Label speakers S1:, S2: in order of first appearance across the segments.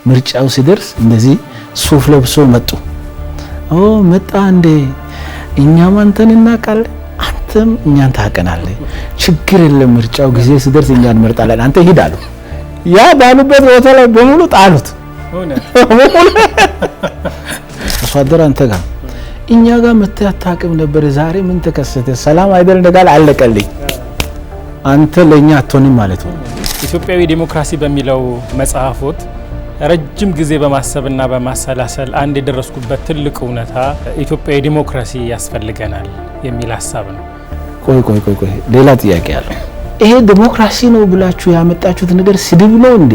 S1: ምርጫው ሲደርስ እንደዚህ ሱፍ ለብሶ መጡ። መጣ እንዴ እኛም አንተን እናውቃለን አንተም እኛን ታውቀናለህ ችግር የለም ምርጫው ጊዜ ሲደርስ እኛን እንመርጣለን አንተ ሂድ አሉ። ያ ባሉበት ቦታ ላይ በሙሉ ጣሉት። አስዋደር አንተ ጋር እኛ ጋር መተህ አታውቅም ነበር ዛሬ ምን ተከሰተ ሰላም አይደል እንደጋል አለቀልኝ አንተ ለኛ አትሆንም ማለት ነው።
S2: ኢትዮጵያዊ ዲሞክራሲ በሚለው መጽሐፎት ረጅም ጊዜ በማሰብና በማሰላሰል አንድ የደረስኩበት ትልቅ እውነታ ኢትዮጵያዊ ዲሞክራሲ ያስፈልገናል የሚል ሐሳብ ነው።
S1: ቆይ ሌላ ጥያቄ አለ። ይሄ ዲሞክራሲ ነው ብላችሁ ያመጣችሁት ነገር ስድብ ነው እንዴ?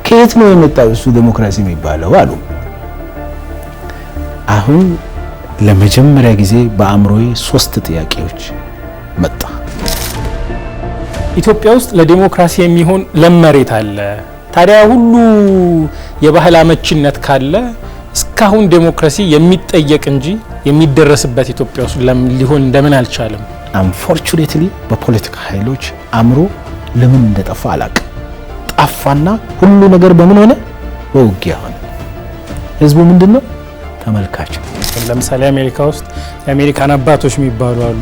S1: ከየት ነው የመጣው እሱ ዲሞክራሲ የሚባለው አሉ። አሁን ለመጀመሪያ ጊዜ በአእምሮዬ 3 ጥያቄዎች መጣ።
S2: ኢትዮጵያ ውስጥ ለዲሞክራሲ የሚሆን ለመሬት አለ። ታዲያ ሁሉ የባህል አመቺነት ካለ እስካሁን ዲሞክራሲ የሚጠየቅ እንጂ የሚደረስበት ኢትዮጵያ ውስጥ ሊሆን እንደምን አልቻለም?
S1: አንፎርቹኔትሊ በፖለቲካ ኃይሎች አእምሮ ለምን እንደጠፋ አላውቅም። ጠፋና ሁሉ ነገር በምን ሆነ? በውጊያ ሆነ። ህዝቡ ምንድነው? ተመልካች።
S2: ለምሳሌ አሜሪካ ውስጥ የአሜሪካን አባቶች የሚባሉ አሉ።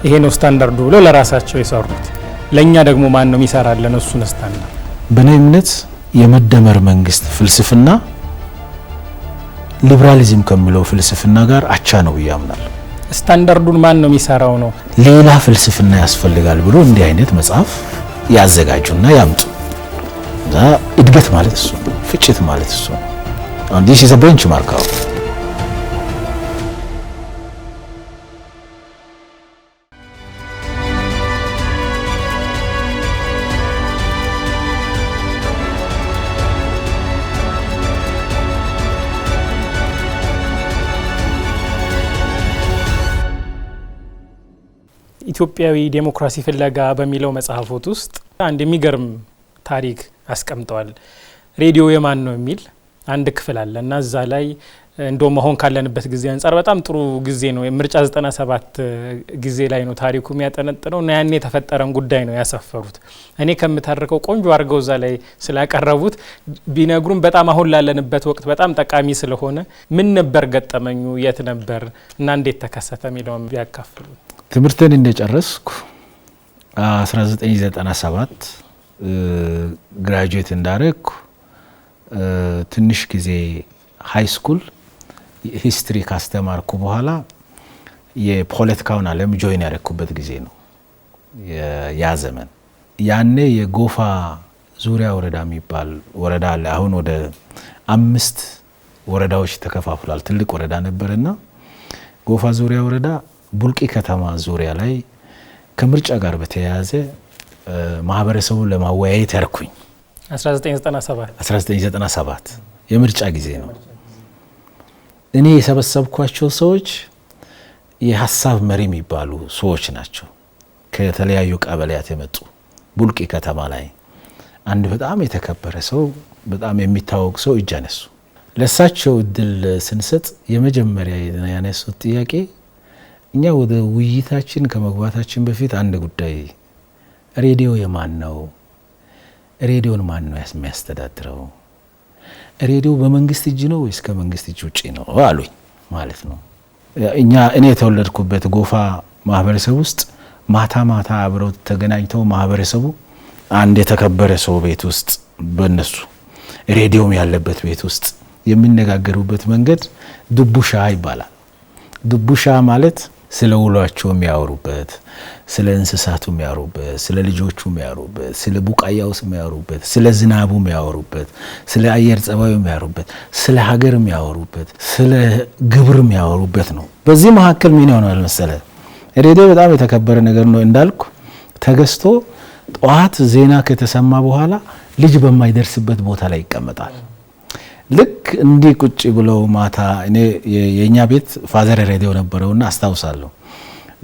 S2: ይሄ ነው ስታንዳርዱ ብለው ለራሳቸው የሰሩት። ለኛ ደግሞ ማን ነው የሚሰራለን እሱን ስታንዳርድ?
S1: በእኔ እምነት የመደመር መንግስት ፍልስፍና ሊበራሊዝም ከሚለው ፍልስፍና ጋር አቻ ነው ያምናለሁ።
S2: ስታንዳርዱን ማን ነው የሚሰራው ነው?
S1: ሌላ ፍልስፍና ያስፈልጋል ብሎ እንዲህ አይነት መጽሐፍ ያዘጋጁና ያምጡ። እድገት ማለት እሱ ነው። ፍጭት ማለት እሱ ነው። and this is a benchmark out.
S2: ኢትዮጵያዊ ዲሞክራሲ ፍለጋ በሚለው መጽሐፎት ውስጥ አንድ የሚገርም ታሪክ አስቀምጠዋል። ሬዲዮ የማን ነው የሚል አንድ ክፍል አለ እና እዛ ላይ እንደው መሆን ካለንበት ጊዜ አንፃር በጣም ጥሩ ጊዜ ነው። የምርጫ 97 ጊዜ ላይ ነው ታሪኩ የሚያጠነጥነው እና ያኔ የተፈጠረን ጉዳይ ነው ያሰፈሩት። እኔ ከምታርከው ቆንጆ አድርገው እዛ ላይ ስላቀረቡት ቢነግሩን በጣም አሁን ላለንበት ወቅት በጣም ጠቃሚ ስለሆነ ምን ነበር ገጠመኙ፣ የት ነበር እና እንዴት ተከሰተ የሚለውን ቢያካፍሉ።
S1: ትምህርቴን እንደጨረስኩ 1997 ግራጁዌት እንዳረኩ ትንሽ ጊዜ ሃይ ስኩል ሂስትሪ ካስተማርኩ በኋላ የፖለቲካውን ዓለም ጆይን ያደረኩበት ጊዜ ነው ያ ዘመን። ያኔ የጎፋ ዙሪያ ወረዳ የሚባል ወረዳ አለ። አሁን ወደ 5 ወረዳዎች ተከፋፍሏል። ትልቅ ወረዳ ነበርና ጎፋ ዙሪያ ወረዳ ቡልቂ ከተማ ዙሪያ ላይ ከምርጫ ጋር በተያያዘ ማህበረሰቡን ለማወያየት ያርኩኝ 1997 የምርጫ ጊዜ ነው። እኔ የሰበሰብኳቸው ሰዎች የሐሳብ መሪ የሚባሉ ሰዎች ናቸው። ከተለያዩ ቀበሌያት የመጡ ቡልቂ ከተማ ላይ አንድ በጣም የተከበረ ሰው፣ በጣም የሚታወቅ ሰው እጅ አነሱ። ለሳቸው እድል ስንሰጥ የመጀመሪያ ያነሱት ጥያቄ እኛ ወደ ውይይታችን ከመግባታችን በፊት አንድ ጉዳይ ሬዲዮ የማን ነው? ሬዲዮን ማን ነው የሚያስተዳድረው? ሬዲዮ በመንግስት እጅ ነው ወይስ ከመንግስት እጅ ውጪ ነው አሉኝ ማለት ነው። እኔ የተወለድኩበት ጎፋ ማህበረሰብ ውስጥ ማታ አብረው ተገናኝተው ማህበረሰቡ አንድ የተከበረ ሰው ቤት ውስጥ በእነሱ ሬዲዮም ያለበት ቤት ውስጥ የሚነጋገሩበት መንገድ ዱቡሻ ይባላል። ዱቡሻ ማለት ስለ ውሏቸው የሚያወሩበት፣ ስለ እንስሳቱ የሚያወሩበት፣ ስለ ልጆቹ የሚያወሩበት፣ ስለ ቡቃያው የሚያወሩበት፣ ስለ ዝናቡ የሚያወሩበት፣ ስለ አየር ጸባዩ የሚያወሩበት፣ ስለ ሀገር የሚያወሩበት፣ ስለ ግብር የሚያወሩበት ነው። በዚህ መካከል ምን ይሆናል መሰለ? ሬዲዮ በጣም የተከበረ ነገር ነው እንዳልኩ ተገዝቶ ጧት ዜና ከተሰማ በኋላ ልጅ በማይደርስበት ቦታ ላይ ይቀመጣል። ልክ እንዲህ ቁጭ ብለው ማታ እኔ የኛ ቤት ፋዘር ሬዲዮ ነበረውና አስታውሳለሁ።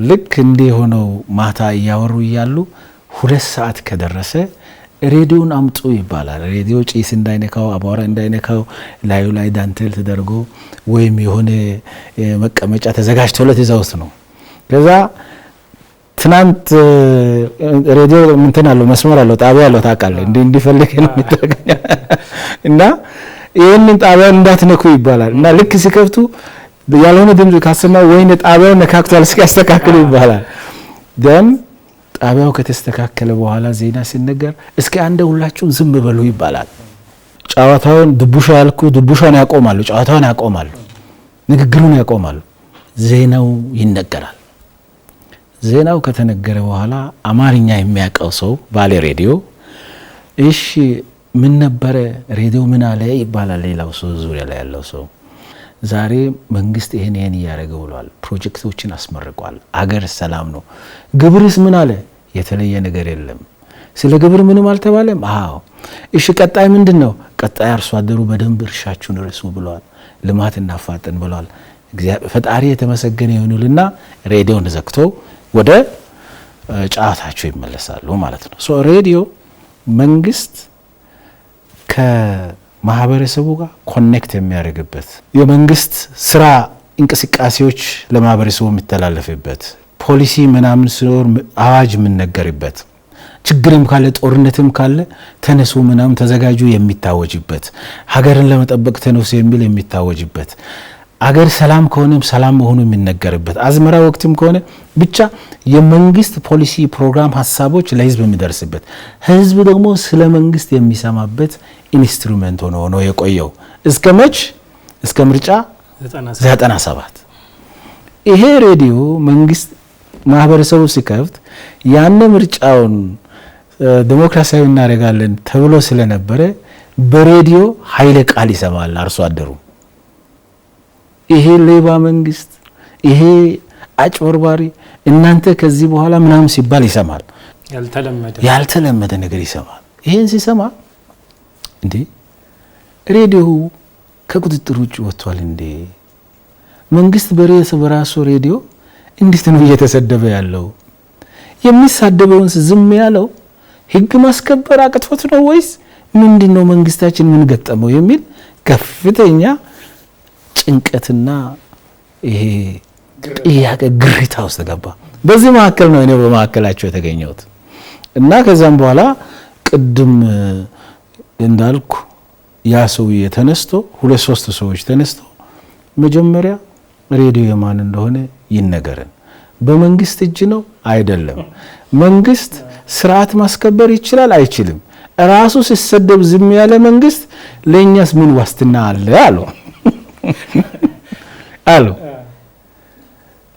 S1: ልክ እንዲህ ሆነው ማታ እያወሩ እያሉ 2 ሰዓት ከደረሰ ሬዲዮን አምጡ ይባላል። ሬዲዮ ጭስ እንዳይነካው፣ አቧራ እንዳይነካው ላዩ ላይ ዳንቴል ተደርጎ ወይም የሆነ መቀመጫ ተዘጋጅቶለት እዛ ውስጥ ነው። ከዛ ትናንት ሬዲዮ እንትን አለው መስመር አለው ጣቢያ አለው ታውቃለህ፣ እንዲፈልግ ነው የሚታገኝ። እና ይሄንን ጣቢያን እንዳትነኩ ይባላል እና ልክ ሲከፍቱ ያልሆነ ድምጽ ካሰማ ወይኔ ጣቢያውን ነካክቷል እስኪያስተካክሉ ይባላል። ደም ጣቢያው ከተስተካከለ በኋላ ዜና ሲነገር እስኪ አንደ ሁላችሁ ዝም በሉ ይባላል። ጨዋታውን ድቡሻ ያልኩ ድቡሻን ያቆማሉ፣ ጨዋታውን ያቆማሉ፣ ንግግሩን ያቆማሉ። ዜናው ይነገራል። ዜናው ከተነገረ በኋላ አማርኛ የሚያውቀው ሰው ባለ ሬዲዮ እሺ ምን ነበረ ሬዲዮ ምን አለ ይባላል። ሌላው ሰው ዙሪያ ላይ ያለው ሰው ዛሬ መንግስት ይሄን ያደረገ ብሏል፣ ፕሮጀክቶችን አስመርቋል፣ አገር ሰላም ነው። ግብርስ ምን አለ? የተለየ ነገር የለም። ስለ ግብር ምንም አልተባለም። አዎ እሺ ቀጣይ ምንድነው? ቀጣይ አርሶ አደሩ በደንብ እርሻችሁን እርሱ ብሏል፣ ልማት እናፋጥን ብሏል። ፈጣሪ የተመሰገነ ይሁንልና ሬዲዮን ዘግቶ ወደ ጫዋታቸው ይመለሳሉ ማለት ነው። ሶ ሬዲዮ መንግስት ከማህበረሰቡ ጋር ኮኔክት የሚያደርግበት የመንግስት ስራ እንቅስቃሴዎች ለማህበረሰቡ የሚተላለፍበት ፖሊሲ ምናምን ሲኖር አዋጅ የምንነገርበት ችግርም ካለ ጦርነትም ካለ ተነሱ ምናምን ተዘጋጁ የሚታወጅበት ሀገርን ለመጠበቅ ተነሱ የሚል የሚታወጅበት አገር ሰላም ከሆነም ሰላም መሆኑ የሚነገርበት አዝመራ ወቅትም ከሆነ ብቻ የመንግስት ፖሊሲ ፕሮግራም ሀሳቦች ለህዝብ የሚደርስበት ህዝብ ደግሞ ስለ መንግስት የሚሰማበት ኢንስትሩመንት ሆኖ የቆየው እስከ መች እስከ ምርጫ 97 ይሄ ሬዲዮ መንግስት ማህበረሰቡ ሲከፍት ያን ምርጫውን ዲሞክራሲያዊ እናደርጋለን ተብሎ ስለነበረ በሬዲዮ ኃይለ ቃል ይሰማል አርሶ አደሩ። ይሄ ሌባ መንግስት፣ ይሄ አጭበርባሪ እናንተ ከዚህ በኋላ ምናምን ሲባል ይሰማል። ያልተለመደ ነገር ይሰማል። ይሄን ሲሰማ እንዴ ሬዲዮ ከቁጥጥር ውጭ ወጥቷል እንዴ? መንግስት በራሱ ሬዲዮ እንዴት ነው እየተሰደበ ያለው? የሚሳደበውን ዝም ያለው ህግ ማስከበር አቅቶት ነው ወይስ ምንድነው? መንግስታችን ምን ገጠመው የሚል ከፍተኛ ጭንቀትና ይሄ ጥያቄ ግሪታ ውስጥ ገባ። በዚህ መካከል ነው እኔ በመካከላቸው የተገኘሁት እና ከዛም በኋላ ቅድም እንዳልኩ ያ ሰው የተነስቶ ሁለት ሶስት ሰዎች ተነስቶ መጀመሪያ ሬዲዮ የማን እንደሆነ ይነገረን። በመንግስት እጅ ነው አይደለም? መንግስት ስርዓት ማስከበር ይችላል አይችልም? ራሱ ሲሰደብ ዝም ያለ መንግስት ለኛስ ምን ዋስትና አለ አሉ።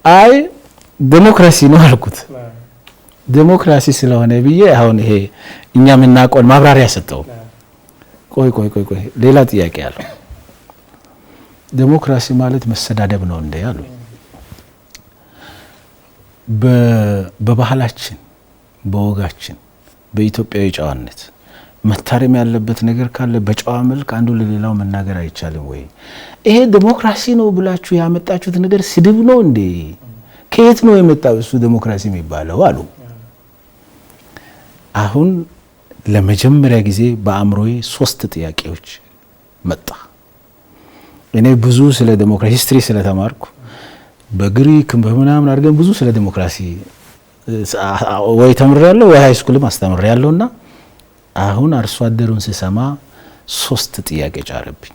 S1: አይ ዲሞክራሲ ነው አልኩት። ዲሞክራሲ ስለሆነ ብዬ አሁን ይሄ እኛ የምናውቀውን ማብራሪያ ሰጠው። ቆይ ሌላ ጥያቄ አለ። ዲሞክራሲ ማለት መሰዳደብ ነው እንዴ አሉ። በባህላችን በወጋችን በኢትዮጵያዊ ጨዋነት መታረም ያለበት ነገር ካለ በጨዋ መልክ አንዱ ለሌላው መናገር አይቻልም ወይ? ይሄ ዲሞክራሲ ነው ብላችሁ ያመጣችሁት ነገር ስድብ ነው እንዴ? ከየት ነው የመጣው እሱ ዲሞክራሲ የሚባለው አሉ። አሁን ለመጀመሪያ ጊዜ በአእምሮዬ 3 ጥያቄዎች መጣ። እኔ ብዙ ስለ ዲሞክራሲ ሂስትሪ ስለተማርኩ በግሪክ በምናምን አድርገን ብዙ ስለ ዲሞክራሲ ወይ ተምሬያለሁ ወይ ሃይስኩልም አስተምሬያለሁና አሁን አርሶ አደሩን ሲሰማ 3 ጥያቄ ጫረብኝ።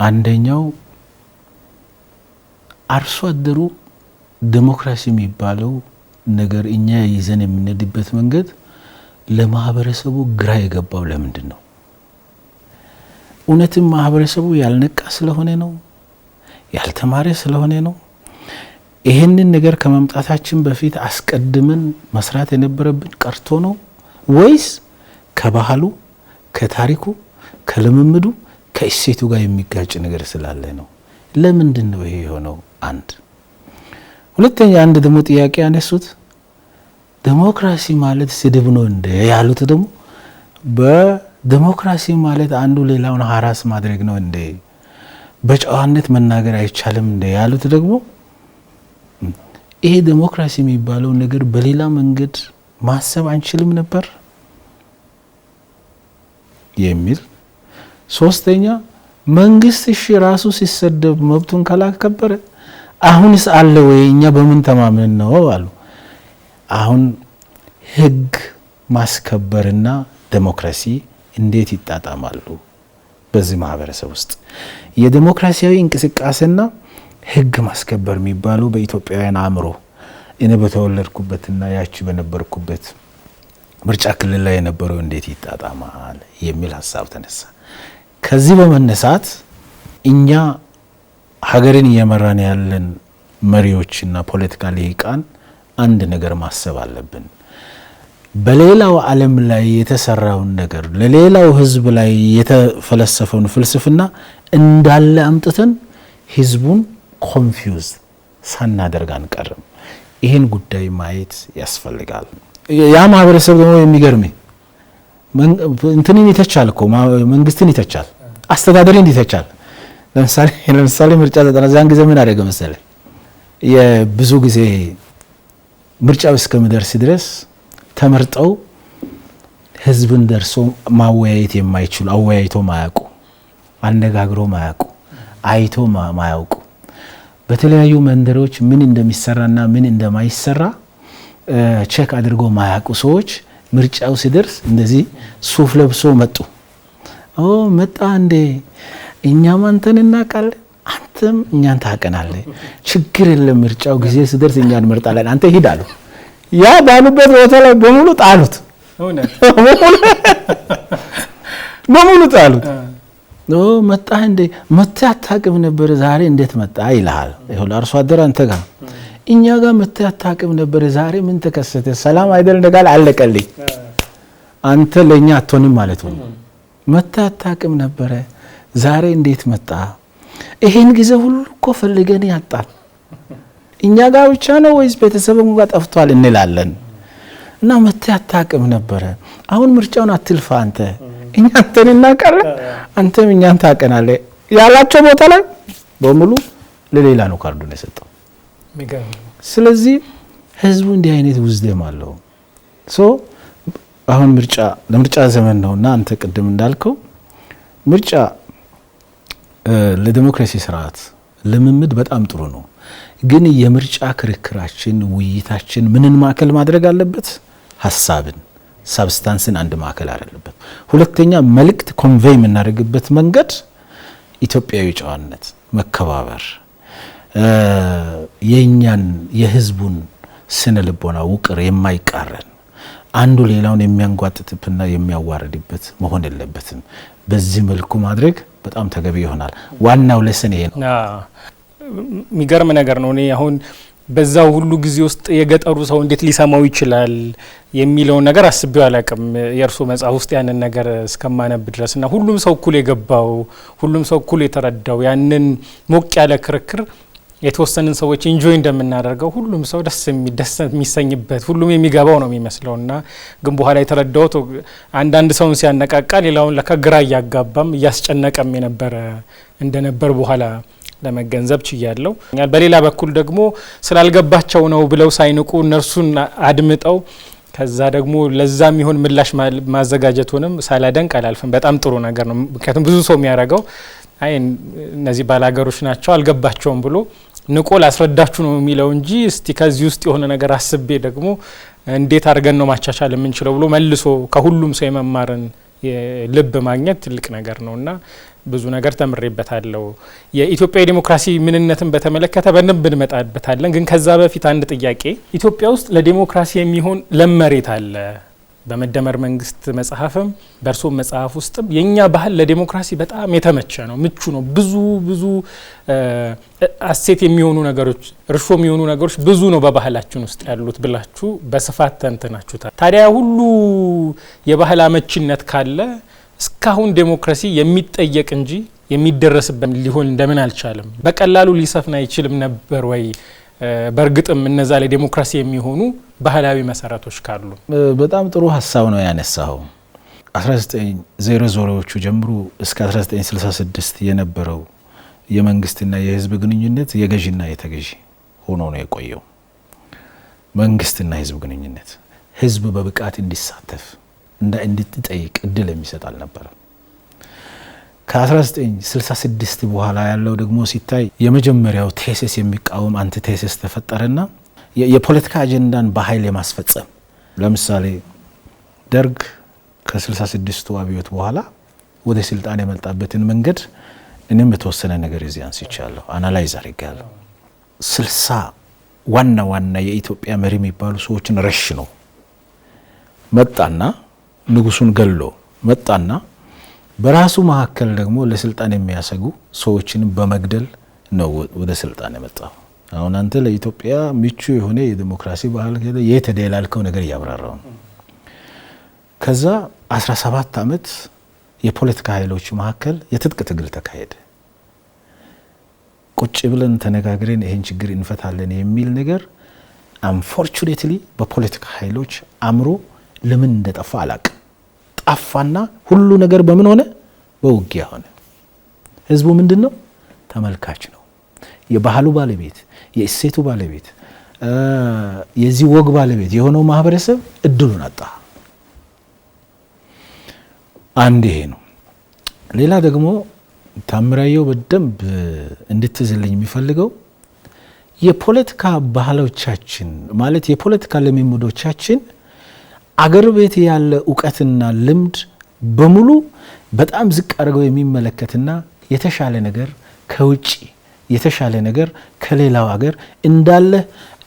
S1: አንደኛው አርሶ አደሩ ዲሞክራሲ የሚባለው ነገር እኛ ይዘን የምንሄድበት መንገድ ለማህበረሰቡ ግራ የገባው ለምንድን ነው? እውነትም ማህበረሰቡ ያልነቃ ስለሆነ ነው? ያልተማረ ስለሆነ ነው? ይሄንን ነገር ከመምጣታችን በፊት አስቀድመን መስራት የነበረብን ቀርቶ ነው ወይስ ከባህሉ ከታሪኩ ከልምምዱ ከእሴቱ ጋር የሚጋጭ ነገር ስላለ ነው? ለምንድን ነው ይሄ የሆነው? አንድ ሁለተኛ አንድ ደግሞ ጥያቄ ያነሱት ዲሞክራሲ ማለት ስድብ ነው እንደ ያሉት ደግሞ በዲሞክራሲ ማለት አንዱ ሌላውን ሀራስ ማድረግ ነው እንደ በጨዋነት መናገር አይቻልም እንደ ያሉት ደግሞ ይሄ ዲሞክራሲ የሚባለው ነገር በሌላ መንገድ ማሰብ አንችልም ነበር የሚል። ሶስተኛ መንግስት እሺ ራሱ ሲሰደብ መብቱን ካላከበረ አሁንስ አለ ወይ? እኛ በምን ተማመን ነው አሉ። አሁን ህግ ማስከበርና ዲሞክራሲ እንዴት ይጣጣማሉ በዚህ ማህበረሰብ ውስጥ የዲሞክራሲያዊ እንቅስቃሴና ህግ ማስከበር የሚባሉ በኢትዮጵያውያን አእምሮ እኔ በተወለድኩበትና ያቺ በነበርኩበት ምርጫ ክልል ላይ የነበረው እንዴት ይጣጣማል የሚል ሀሳብ ተነሳ። ከዚህ በመነሳት እኛ ሀገርን እየመራን ያለን መሪዎችና ፖለቲካ ልሂቃን አንድ ነገር ማሰብ አለብን። በሌላው ዓለም ላይ የተሰራውን ነገር ለሌላው ህዝብ ላይ የተፈለሰፈውን ፍልስፍና እንዳለ አምጥተን ህዝቡን ኮንፊውዝ ሳናደርግ አንቀርም። ይህን ጉዳይ ማየት ያስፈልጋል። ያ ማህበረሰብ ደግሞ የሚገርም እንትንን ይተቻል እኮ መንግስትን ይተቻል፣ አስተዳደርን ይተቻል። ለምሳሌ ምርጫ 90 ጊዜ ምን አደረገ መሰለህ? የብዙ ጊዜ ምርጫው እስከሚደርስ ድረስ ተመርጠው ህዝብን ደርሶ ማወያየት የማይችሉ አወያይቶ ማያውቁ፣ አነጋግሮ ማያውቁ፣ አይቶ ማያውቁ በተለያዩ መንደሮች ምን እንደሚሰራና ምን እንደማይሰራ ቼክ አድርጎ ማያውቁ ሰዎች ምርጫው ሲደርስ እንደዚህ ሱፍ ለብሶ መጡ። መጣ እንዴ እኛም አንተን እናውቃለን፣ አንተም እኛን ታውቀናለህ፣ ችግር የለም ምርጫው ጊዜ ሲደርስ እኛ እንመርጣለን፣ አንተ ሂድ አሉ። ያ ባሉበት ቦታ ላይ በሙሉ ጣሉት፣ በሙሉ ጣሉት። መጣ እንዴ መተህ አታውቅም ነበር ዛሬ እንዴት መጣ ይልሃል። ይሁን አርሶ አደር አንተ ጋር እኛ ጋር መተህ አታውቅም ነበር ዛሬ ምን ተከሰተ? ሰላም አይደል እንደጋል አለቀልኝ። አንተ ለኛ አትሆንም ማለት ነው። መተህ አታውቅም ነበር ዛሬ እንዴት መጣ? ይሄን ጊዜ ሁሉ እኮ ፈልገን ያጣል። እኛ ጋር ብቻ ነው ወይስ ቤተሰብም ጋር ጠፍቷል እንላለን። እና መተህ አታውቅም ነበር አሁን ምርጫውን አትልፋ አንተ እኛ አንተን እናውቃለን አንተም እኛን ታውቀናለህ ያላቸው ቦታ ላይ በሙሉ ለሌላ ነው ካርዱን የሰጠው። ስለዚህ ህዝቡ እንዲህ አይነት ውዝደም አለው። አሁን ለምርጫ ዘመን ነውና አንተ ቅድም እንዳልከው ምርጫ ለዲሞክራሲ ስርዓት ልምምድ በጣም ጥሩ ነው። ግን የምርጫ ክርክራችን ውይይታችን ምንን ማዕከል ማድረግ አለበት? ሐሳብን ሳብስታንስን አንድ ማዕከል አለበት። ሁለተኛ መልእክት ኮንቬይ የምናደርግበት መንገድ ኢትዮጵያዊ ጨዋነት፣ መከባበር፣ የኛን የህዝቡን ስነ ልቦና ውቅር የማይቃረን አንዱ ሌላውን የሚያንጓጥጥብና የሚያዋርድበት መሆን የለበትም። በዚህ መልኩ ማድረግ በጣም ተገቢ ይሆናል። ዋናው ለሰኔ ነው።
S2: የሚገርም ነገር ነው። እኔ አሁን በዛው ሁሉ ጊዜ ውስጥ የገጠሩ ሰው እንዴት ሊሰማው ይችላል የሚለውን ነገር አስቤው አላቅም። የእርሱ መጽሐፍ ውስጥ ያንን ነገር እስከማነብ ድረስና ሁሉም ሰው እኩል የገባው ሁሉም ሰው እኩል የተረዳው ያንን ሞቅ ያለ ክርክር የተወሰንን ሰዎች ኢንጆይ እንደምናደርገው ሁሉም ሰው ደስ የሚሰኝበት ሁሉም የሚገባው ነው የሚመስለውና ግን በኋላ የተረዳው አንዳንድ ሰውን ሲያነቃቃ ሌላውን ለከግራ እያጋባም እያስጨነቀም የነበረ እንደነበር በኋላ ለመገንዘብ ችያለሁ። በሌላ በኩል ደግሞ ስላልገባቸው ነው ብለው ሳይንቁ እነርሱን አድምጠው ከዛ ደግሞ ለዛም ይሁን ምላሽ ማዘጋጀቱንም ሳላደንቅ አላልፍም። በጣም ጥሩ ነገር ነው። ምክንያቱም ብዙ ሰው የሚያደርገው አይ እነዚህ ባላገሮች ናቸው አልገባቸውም ብሎ ንቆ ላስረዳችሁ ነው የሚለው እንጂ እስቲ ከዚህ ውስጥ የሆነ ነገር አስቤ ደግሞ እንዴት አድርገን ነው ማቻቻል የምንችለው ብሎ መልሶ ከሁሉም ሰው የመማርን ልብ ማግኘት ትልቅ ነገር ነውና ብዙ ነገር ተምሬበታለሁ። የኢትዮጵያ ዲሞክራሲ ምንነትን በተመለከተ በደንብ እንመጣበታለን። ግን ከዛ በፊት አንድ ጥያቄ፣ ኢትዮጵያ ውስጥ ለዲሞክራሲ የሚሆን ለመሬት አለ? በመደመር መንግስት መጽሐፍም በእርሶ መጽሐፍ ውስጥም የኛ ባህል ለዲሞክራሲ በጣም የተመቸ ነው፣ ምቹ ነው፣ ብዙ አሴት የሚሆኑ ነገሮች እርሾ የሚሆኑ ነገሮች ብዙ ነው በባህላችን ውስጥ ያሉት ብላችሁ በስፋት ተንትናችሁታል። ታዲያ ሁሉ የባህል አመቺነት ካለ እስካሁን ዲሞክራሲ የሚጠየቅ እንጂ የሚደረስበት ሊሆን እንደምን አልቻለም? በቀላሉ ሊሰፍን አይችልም ነበር ወይ? በእርግጥም እነዛ ላይ ዲሞክራሲ የሚሆኑ ባህላዊ መሰረቶች ካሉ።
S1: በጣም ጥሩ ሀሳብ ነው ያነሳው። 1900ዎቹ ጀምሮ እስከ 1966 የነበረው የመንግስትና የህዝብ ግንኙነት የገዢና የተገዢ ሆኖ ነው የቆየው። መንግስትና የህዝብ ግንኙነት ህዝብ በብቃት እንዲሳተፍ እንድትጠይቅ እድል የሚሰጥ አልነበረም። ከ1966 በኋላ ያለው ደግሞ ሲታይ የመጀመሪያው ቴሲስ የሚቃወም አንቲ ቴሲስ ተፈጠረና የፖለቲካ አጀንዳን በኃይል የማስፈጸም ለምሳሌ ደርግ ከ66ቱ አብዮት በኋላ ወደ ስልጣን የመጣበትን መንገድ እኔም የተወሰነ ነገር እዚህ አንስቻለሁ፣ አናላይዝ አድርጋለሁ። 60 ዋና የኢትዮጵያ መሪ የሚባሉ ሰዎችን ረሽነው መጣና ንጉሱን ገሎ መጣና በራሱ መካከል ደግሞ ለስልጣን የሚያሰጉ ሰዎችን በመግደል ነው ወደ ስልጣን የመጣው። አሁን አንተ ለኢትዮጵያ ምቹ የሆነ የዲሞክራሲ ባህል የተደላልከው ነገር ያብራራው። ከዛ 17 ዓመት የፖለቲካ ኃይሎች መካከል የትጥቅ ትግል ተካሄደ። ቁጭ ብለን ተነጋግረን ይሄን ችግር እንፈታለን የሚል ነገር አንፎርቹኔትሊ በፖለቲካ ኃይሎች አምሮ ለምን እንደጠፋ አላቅም። ጠፋና ሁሉ ነገር በምን ሆነ? በውጊያ ሆነ። ህዝቡ ምንድነው? ተመልካች ነው። የባህሉ ባለቤት፣ የእሴቱ ባለቤት፣ የዚህ ወግ ባለቤት የሆነው ማህበረሰብ እድሉን አጣ። አንድ ይሄ ነው። ሌላ ደግሞ ታምራየው በደንብ እንድትዝልኝ የሚፈልገው የፖለቲካ ባህሎቻችን ማለት የፖለቲካ ልምምዶቻችን አገር ቤት ያለ ዕውቀትና ልምድ በሙሉ በጣም ዝቅ አድርገው የሚመለከትና የተሻለ ነገር ከውጪ የተሻለ ነገር ከሌላው ሀገር እንዳለ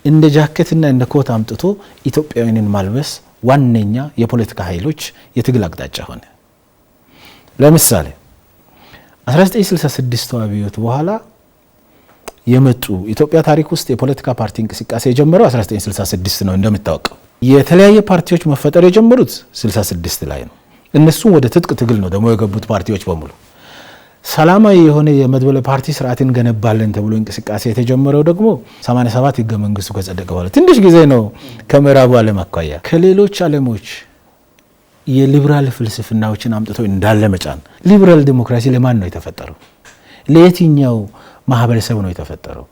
S1: እንደ ጃኬትና እንደ ኮት አምጥቶ ኢትዮጵያውያንን ማልበስ ዋነኛ የፖለቲካ ኃይሎች የትግል አቅጣጫ ሆነ። ለምሳሌ 1966 አብዮት በኋላ የመጡ ኢትዮጵያ ታሪክ ውስጥ የፖለቲካ ፓርቲ እንቅስቃሴ የጀመረው 1966 ነው። እንደምታውቀው የተለያየ ፓርቲዎች መፈጠር የጀመሩት 66 ላይ ነው። እነሱም ወደ ትጥቅ ትግል ነው ደግሞ የገቡት ፓርቲዎች በሙሉ። ሰላማዊ የሆነ የመድበለ ፓርቲ ስርዓትን ገነባለን ተብሎ እንቅስቃሴ የተጀመረው ደግሞ 87 ህገ መንግስቱ ከጸደቀ በኋላ ትንሽ ጊዜ ነው። ከምዕራቡ ዓለም አኳያ ከሌሎች ዓለሞች የሊበራል ፍልስፍናዎችን አምጥቶ እንዳለ መጫን። ሊበራል ዲሞክራሲ ለማን ነው የተፈጠረው? ለየትኛው ማህበረሰብ ነው የተፈጠረው?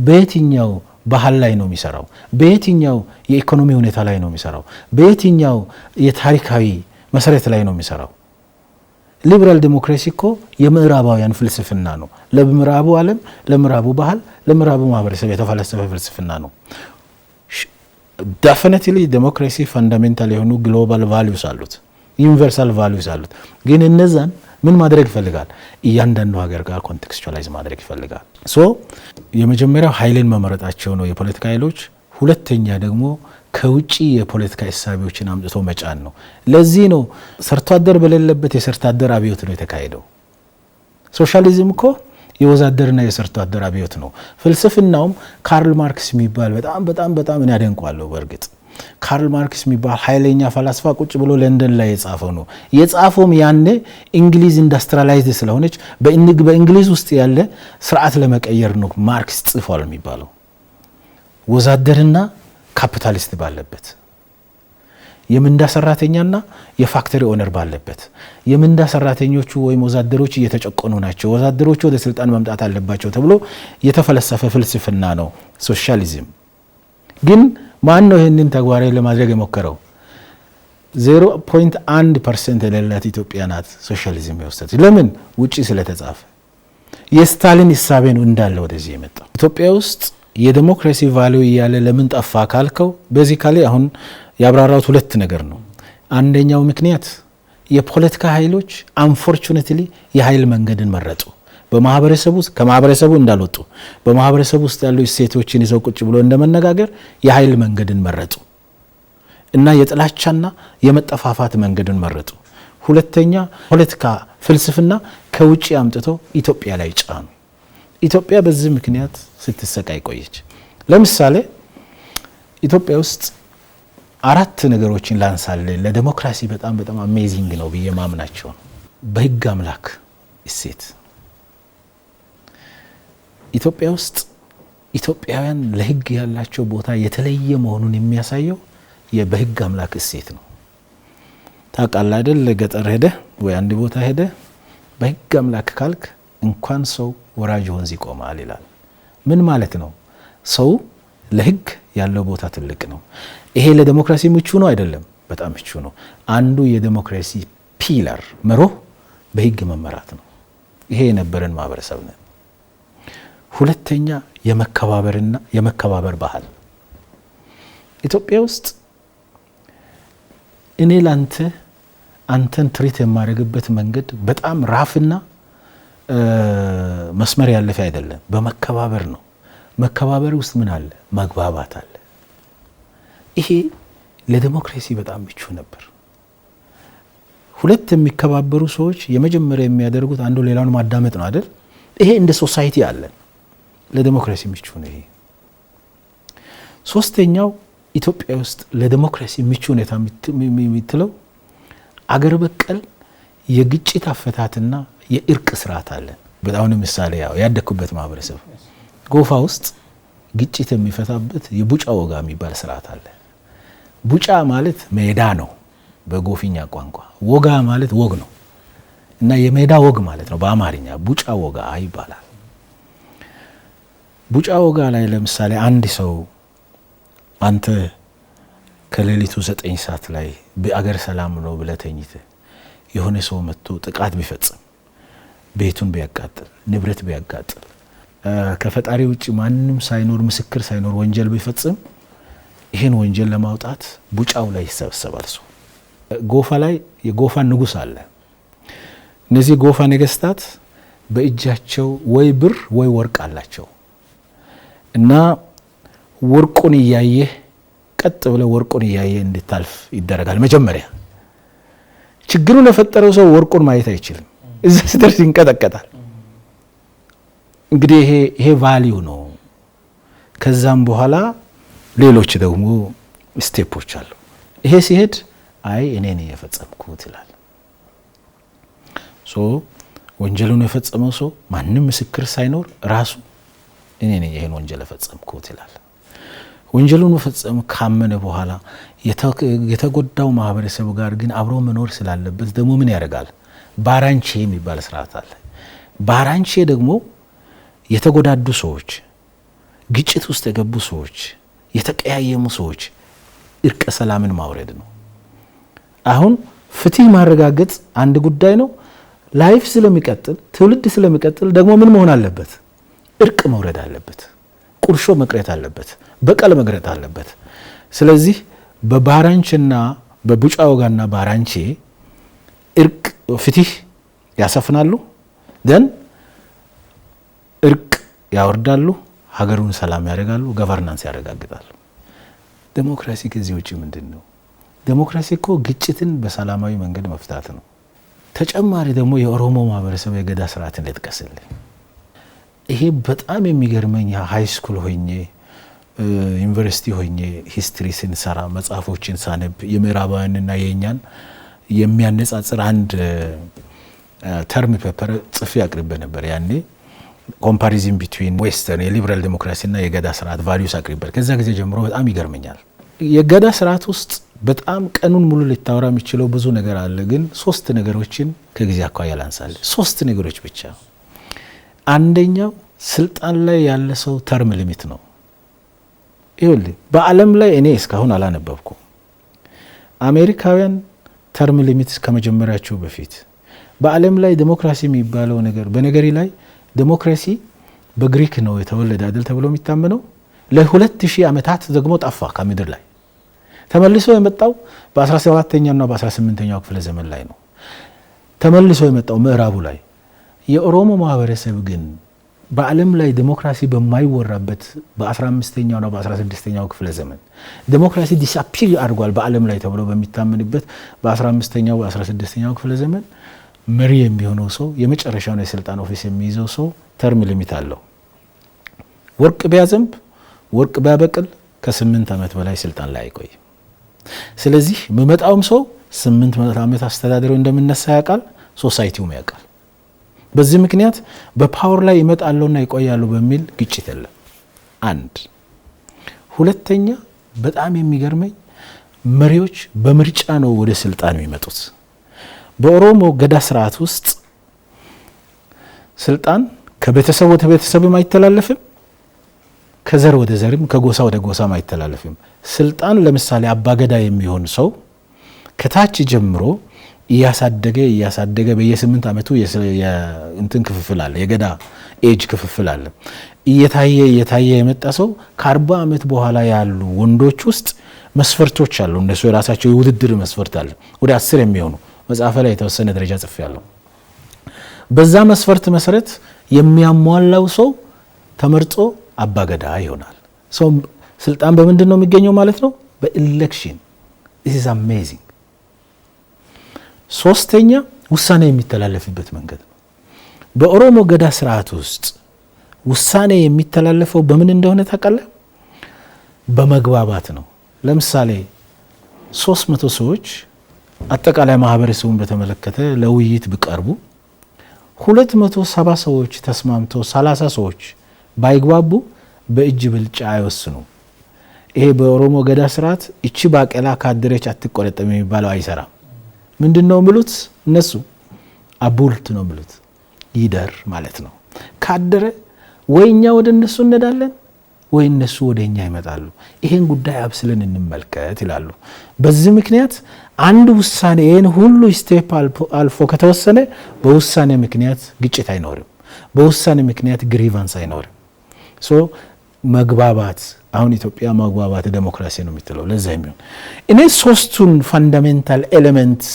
S1: በየትኛው ባህል ላይ ነው የሚሰራው? በየትኛው የኢኮኖሚ ሁኔታ ላይ ነው የሚሰራው? በየትኛው የታሪካዊ መሰረት ላይ ነው የሚሰራው? ሊበራል ዲሞክራሲ እኮ የምዕራባውያን ፍልስፍና ነው። ለምዕራቡ ዓለም፣ ለምዕራቡ ባህል፣ ለምዕራቡ ማህበረሰብ የተፈለሰፈ ፍልስፍና ነው። ዴፊኒትሊ ዲሞክራሲ ፈንዳሜንታል የሆኑ ግሎባል ቫልዩስ አሉት፣ ዩኒቨርሳል ቫልዩስ አሉት። ግን እነዛን ምን ማድረግ ይፈልጋል? እያንዳንዱ ሀገር ጋር ኮንቴክስቹዋላይዝ ማድረግ ይፈልጋል። ሶ የመጀመሪያው ኃይልን መመረጣቸው ነው የፖለቲካ ኃይሎች። ሁለተኛ ደግሞ ከውጪ የፖለቲካ ሐሳቦችን አምጥቶ መጫን ነው። ለዚህ ነው ሰርቶ አደር በሌለበት የሰርቶ አደር አብዮት ነው የተካሄደው። ሶሻሊዝም እኮ የወዛደርና የሰርቶ አደር አብዮት ነው። ፍልስፍናውም ካርል ማርክስ የሚባል በጣም እኔ አደንቀዋለሁ። በእርግጥ ካርል ማርክስ የሚባል ኃይለኛ ፈላስፋ ቁጭ ብሎ ለንደን ላይ የጻፈው ነው። የጻፈውም ያኔ እንግሊዝ ኢንዱስትሪያላይዝድ ስለሆነች በእንግሊዝ ውስጥ ያለ ስርዓት ለመቀየር ነው ማርክስ ጽፏል የሚባለው። ወዛደርና ካፒታሊስት ባለበት፣ የምንዳ ሰራተኛና የፋክተሪ ኦነር ባለበት፣ የምንዳ ሰራተኞቹ ወይም ወዛደሮች እየተጨቆኑ ናቸው፣ ወዛደሮቹ ወደ ስልጣን መምጣት አለባቸው ተብሎ የተፈለሰፈ ፍልስፍና ነው ሶሻሊዝም። ግን ማን ነው ይህንን ተግባራዊ ለማድረግ የሞከረው? 0.1% የሌላት ኢትዮጵያ ናት ሶሻሊዝም የወሰደች። ለምን? ውጪ ስለተጻፈ። የስታሊን ሂሳቤ ነው እንዳለ ወደዚህ የመጣው። ኢትዮጵያ ውስጥ የዲሞክራሲ ቫልዩ እያለ ለምን ጠፋ ካልከው ቤዚካሊ አሁን ያብራራሁት ሁለት ነገር ነው። አንደኛው ምክንያት የፖለቲካ ኃይሎች አንፎርቹኔትሊ የኃይል መንገድን መረጡ። ከማህበረሰቡ እንዳልወጡ በማህበረሰቡ ውስጥ ያሉ እሴቶችን ይዘው ቁጭ ብሎ እንደመነጋገር የኃይል መንገድን መረጡ እና የጥላቻና የመጠፋፋት መንገድን መረጡ። ሁለተኛ ፖለቲካ ፍልስፍና ከውጪ አምጥተው ኢትዮጵያ ላይ ጫኑ። ኢትዮጵያ በዚህ ምክንያት ስትሰቃይ ቆየች። ለምሳሌ ኢትዮጵያ ውስጥ 4 ነገሮችን ላንሳለ ለዲሞክራሲ በጣም አሜዚንግ ነው ብዬ ማምናቸው። በህግ አምላክ እሴት ኢትዮጵያ ውስጥ ኢትዮጵያውያን ለህግ ያላቸው ቦታ የተለየ መሆኑን የሚያሳየው የበህግ አምላክ እሴት ነው። ታውቃለህ አይደል? ለገጠር ሄደ ወይ አንድ ቦታ ሄደ በህግ አምላክ ካልክ እንኳን ሰው ወራጅ ወንዝ ይቆማል ይላል። ምን ማለት ነው? ሰው ለህግ ያለው ቦታ ትልቅ ነው። ይሄ ለዲሞክራሲ ምቹ ነው አይደለም? በጣም ምቹ ነው። አንዱ የዲሞክራሲ ፒላር መርህ በህግ መመራት ነው። ይሄ የነበረን ማህበረሰብ ነው። ሁለተኛ የመከባበር ባህል ኢትዮጵያ ውስጥ እኔ ላንተ አንተን ትሪት የማደርግበት መንገድ በጣም ራፍና መስመር ያለፈ አይደለም። በመከባበር ነው። መከባበር ውስጥ ምን አለ? መግባባት አለ። ይሄ ለዲሞክራሲ በጣም ምቹ ነበር። ሁለት የሚከባበሩ ሰዎች የመጀመሪያ የሚያደርጉት አንዱ ሌላውን ማዳመጥ ነው አይደል? ይሄ እንደ ሶሳይቲ አለ። ለዲሞክራሲ ምቹ ነው ይሄ። ሶስተኛው ኢትዮጵያ ውስጥ ለዲሞክራሲ ምቹ ሁኔታ የምትለው አገር በቀል የግጭት አፈታትና የእርቅ ስርዓት አለ። በጣም ምሳሌ ያደኩበት ማህበረሰብ ጎፋ ውስጥ ግጭት የሚፈታበት የቡጫ ወጋ የሚባል ስርዓት አለ። ቡጫ ማለት ሜዳ ነው በጎፊኛ ቋንቋ፣ ወጋ ማለት ወግ ነው እና የሜዳ ወግ ማለት ነው በአማርኛ ቡጫ ወጋ ይባላል። ቡጫ ወጋ ላይ ለምሳሌ አንድ ሰው አንተ ከሌሊቱ 9 ሰዓት ላይ በአገር ሰላም ነው ብለህ ተኝተህ የሆነ ሰው መጥቶ ጥቃት ቢፈጽም፣ ቤቱን ቢያቃጥል፣ ንብረት ቢያቃጥል፣ ከፈጣሪ ውጭ ማንም ሳይኖር ምስክር ሳይኖር ወንጀል ቢፈጽም ይሄን ወንጀል ለማውጣት ቡጫው ላይ ይሰበሰባል ሰው። ጎፋ ላይ የጎፋ ንጉስ አለ። እነዚህ ጎፋ ነገስታት በእጃቸው ወይ ብር ወይ ወርቅ አላቸው እና ወርቁን እያየህ ቀጥ ብለህ ወርቁን እያየህ እንድታልፍ ይደረጋል። መጀመሪያ ችግሩን የፈጠረው ሰው ወርቁን ማየት አይችልም። እዛ ሲደርስ ይንቀጠቀጣል። እንግዲህ ይሄ ቫልዩ ነው። ከዛም በኋላ ሌሎች ደግሞ ስቴፖች አሉ። ይሄ ሲሄድ አይ እኔ ነኝ የፈጸምኩት ይላል። ወንጀሉን የፈጸመው ሰው ማንም ምስክር ሳይኖር ራሱ እኔ ነኝ ይሄን ወንጀል የፈጸምኩት ይላል። ወንጀሉን ፈጸም ካመነ በኋላ የተጎዳው ማህበረሰብ ጋር ግን አብሮ መኖር ስላለበት ደግሞ ምን ያደርጋል? ባራንቼ የሚባል ስርዓት አለ። ባራንቼ ደግሞ የተጎዳዱ ሰዎች፣ ግጭት ውስጥ የገቡ ሰዎች፣ የተቀያየሙ ሰዎች እርቀ ሰላምን ማውረድ ነው። አሁን ፍትህ ማረጋገጥ አንድ ጉዳይ ነው። ላይፍ ስለሚቀጥል ትውልድ ስለሚቀጥል ደግሞ ምን መሆን አለበት? እርቅ መውረድ አለበት። ቁርሾ መቅረት አለበት። በቀል መቅረት አለበት። ስለዚህ በባራንችና በቡጫ ወጋና ባራንቼ እርቅ ፍትህ ያሰፍናሉ፣ ደን እርቅ ያወርዳሉ፣ ሀገሩን ሰላም ያደርጋሉ፣ ገቨርናንስ ያረጋግጣሉ። ዲሞክራሲ ከዚህ ውጪ ምንድነው? ዲሞክራሲ እኮ ግጭትን በሰላማዊ መንገድ መፍታት ነው። ተጨማሪ ደግሞ የኦሮሞ ማህበረሰብ የገዳ ስርዓትን ልጥቀስልኝ። ይሄ በጣም የሚገርመኝ ሃይ ስኩል ሆኜ ዩኒቨርሲቲ ሆኜ ሂስትሪ ስንሰራ መጽሐፎችን ሳነብ የምዕራባውያንና የኛን የሚያነጻጽር አንድ ተርም ፔፐር ጽፌ አቅርቤ ነበር። ያኔ ኮምፓሪዝን ቢትዊን ዌስተርን የሊበራል ዲሞክራሲና የገዳ ስርዓት ቫልዩስ አቅርቤ። ከዛ ጊዜ ጀምሮ በጣም ይገርመኛል። የገዳ ስርዓት ውስጥ በጣም ቀኑን ሙሉ ልታወራ የሚችለው ብዙ ነገር አለ። ግን 3 ነገሮችን ከጊዜ አኳያ ላንሳል። 3 ነገሮች ብቻ። አንደኛው ስልጣን ላይ ያለ ሰው ተርም ሊሚት ነው። ይኸውልህ በዓለም ላይ እኔ እስካሁን አላነበብኩም አሜሪካውያን ተርም ሊሚት ከመጀመሪያቸው በፊት በዓለም ላይ ዲሞክራሲ የሚባለው ነገር በነገሪ ላይ ዲሞክራሲ በግሪክ ነው የተወለደ አይደል ተብሎ የሚታመነው ለ2000 ዓመታት ደግሞ ጠፋ ከምድር ላይ ተመልሶ የመጣው በ17ኛውና በ18ኛው ክፍለ ዘመን ላይ ነው ተመልሶ የመጣው ምዕራቡ ላይ። የኦሮሞ ማህበረሰብ ግን በዓለም ላይ ዲሞክራሲ በማይወራበት በ15ኛውና በ16ኛው ክፍለ ዘመን ዲሞክራሲ ዲስአፒር አድርጓል በዓለም ላይ ተብሎ በሚታመንበት በ15ኛው በ16ኛው ክፍለ ዘመን መሪ የሚሆነው ሰው የመጨረሻውን የስልጣን ኦፊስ የሚይዘው ሰው ተርም ሊሚት አለው። ወርቅ ቢያዘንብ ወርቅ ቢያበቅል ከ8 ዓመት በላይ ስልጣን ላይ አይቆይም። ስለዚህ በመጣውም ሰው 8 ዓመት አስተዳደሩ እንደምነሳ ያውቃል፣ ሶሳይቲውም ያውቃል። በዚህ ምክንያት በፓወር ላይ ይመጣሉና ይቆያሉ በሚል ግጭት የለም። አንድ ሁለተኛ በጣም የሚገርመኝ መሪዎች በምርጫ ነው ወደ ስልጣን የሚመጡት። በኦሮሞ ገዳ ስርዓት ውስጥ ስልጣን ከቤተሰብ ወደ ቤተሰብም አይተላለፍም፣ ከዘር ወደ ዘርም ከጎሳ ወደ ጎሳም አይተላለፍም። ስልጣን ለምሳሌ አባገዳ የሚሆን ሰው ከታች ጀምሮ እያሳደገ በየ8 ዓመቱ እንትን ክፍፍል አለ፣ የገዳ ኤጅ ክፍፍል አለ። እየታየ የመጣ ሰው ከ40 ዓመት በኋላ ያሉ ወንዶች ውስጥ መስፈርቶች አሉ። እነሱ የራሳቸው የውድድር መስፈርት አለ፣ ወደ 10 የሚሆኑ መጽሐፈ ላይ የተወሰነ ደረጃ ጽፌያለሁ። በዛ መስፈርት መሰረት የሚያሟላው ሰው ተመርጦ አባገዳ ይሆናል። ሰው ስልጣን በምንድን ነው የሚገኘው ማለት ነው? በኤሌክሽን። this is amazing። ሶስተኛ ውሳኔ የሚተላለፍበት መንገድ ነው። በኦሮሞ ገዳ ስርዓት ውስጥ ውሳኔ የሚተላለፈው በምን እንደሆነ ታውቃለህ? በመግባባት ነው። ለምሳሌ 300 ሰዎች አጠቃላይ ማህበረሰቡን በተመለከተ ለውይይት ቢቀርቡ 270 ሰዎች ተስማምተው 30 ሰዎች ባይግባቡ በእጅ ብልጫ አይወስኑ። ይሄ በኦሮሞ ገዳ ስርዓት እቺ ባቄላ ካደረች አትቆረጠም የሚባለው አይሰራም። ምንድነው የሚሉት እነሱ? አቡልት ነው የሚሉት። ይደር ማለት ነው። ካደረ ወይኛ ወደ እነሱ እንሄዳለን ወይ እነሱ ወደኛ ይመጣሉ። ይሄን ጉዳይ አብስለን እንመልከት ይላሉ። በዚህ ምክንያት አንድ ውሳኔ ይሄን ሁሉ ስቴፕ አልፎ ከተወሰነ በውሳኔ ምክንያት ግጭት አይኖርም። በውሳኔ ምክንያት ግሪቫንስ አይኖርም። ሶ መግባባት፣ አሁን ኢትዮጵያ መግባባት ዲሞክራሲ ነው የምትለው። ለዛ የሚሆን እኔ ሶስቱን ፋንዳሜንታል ኤሌመንትስ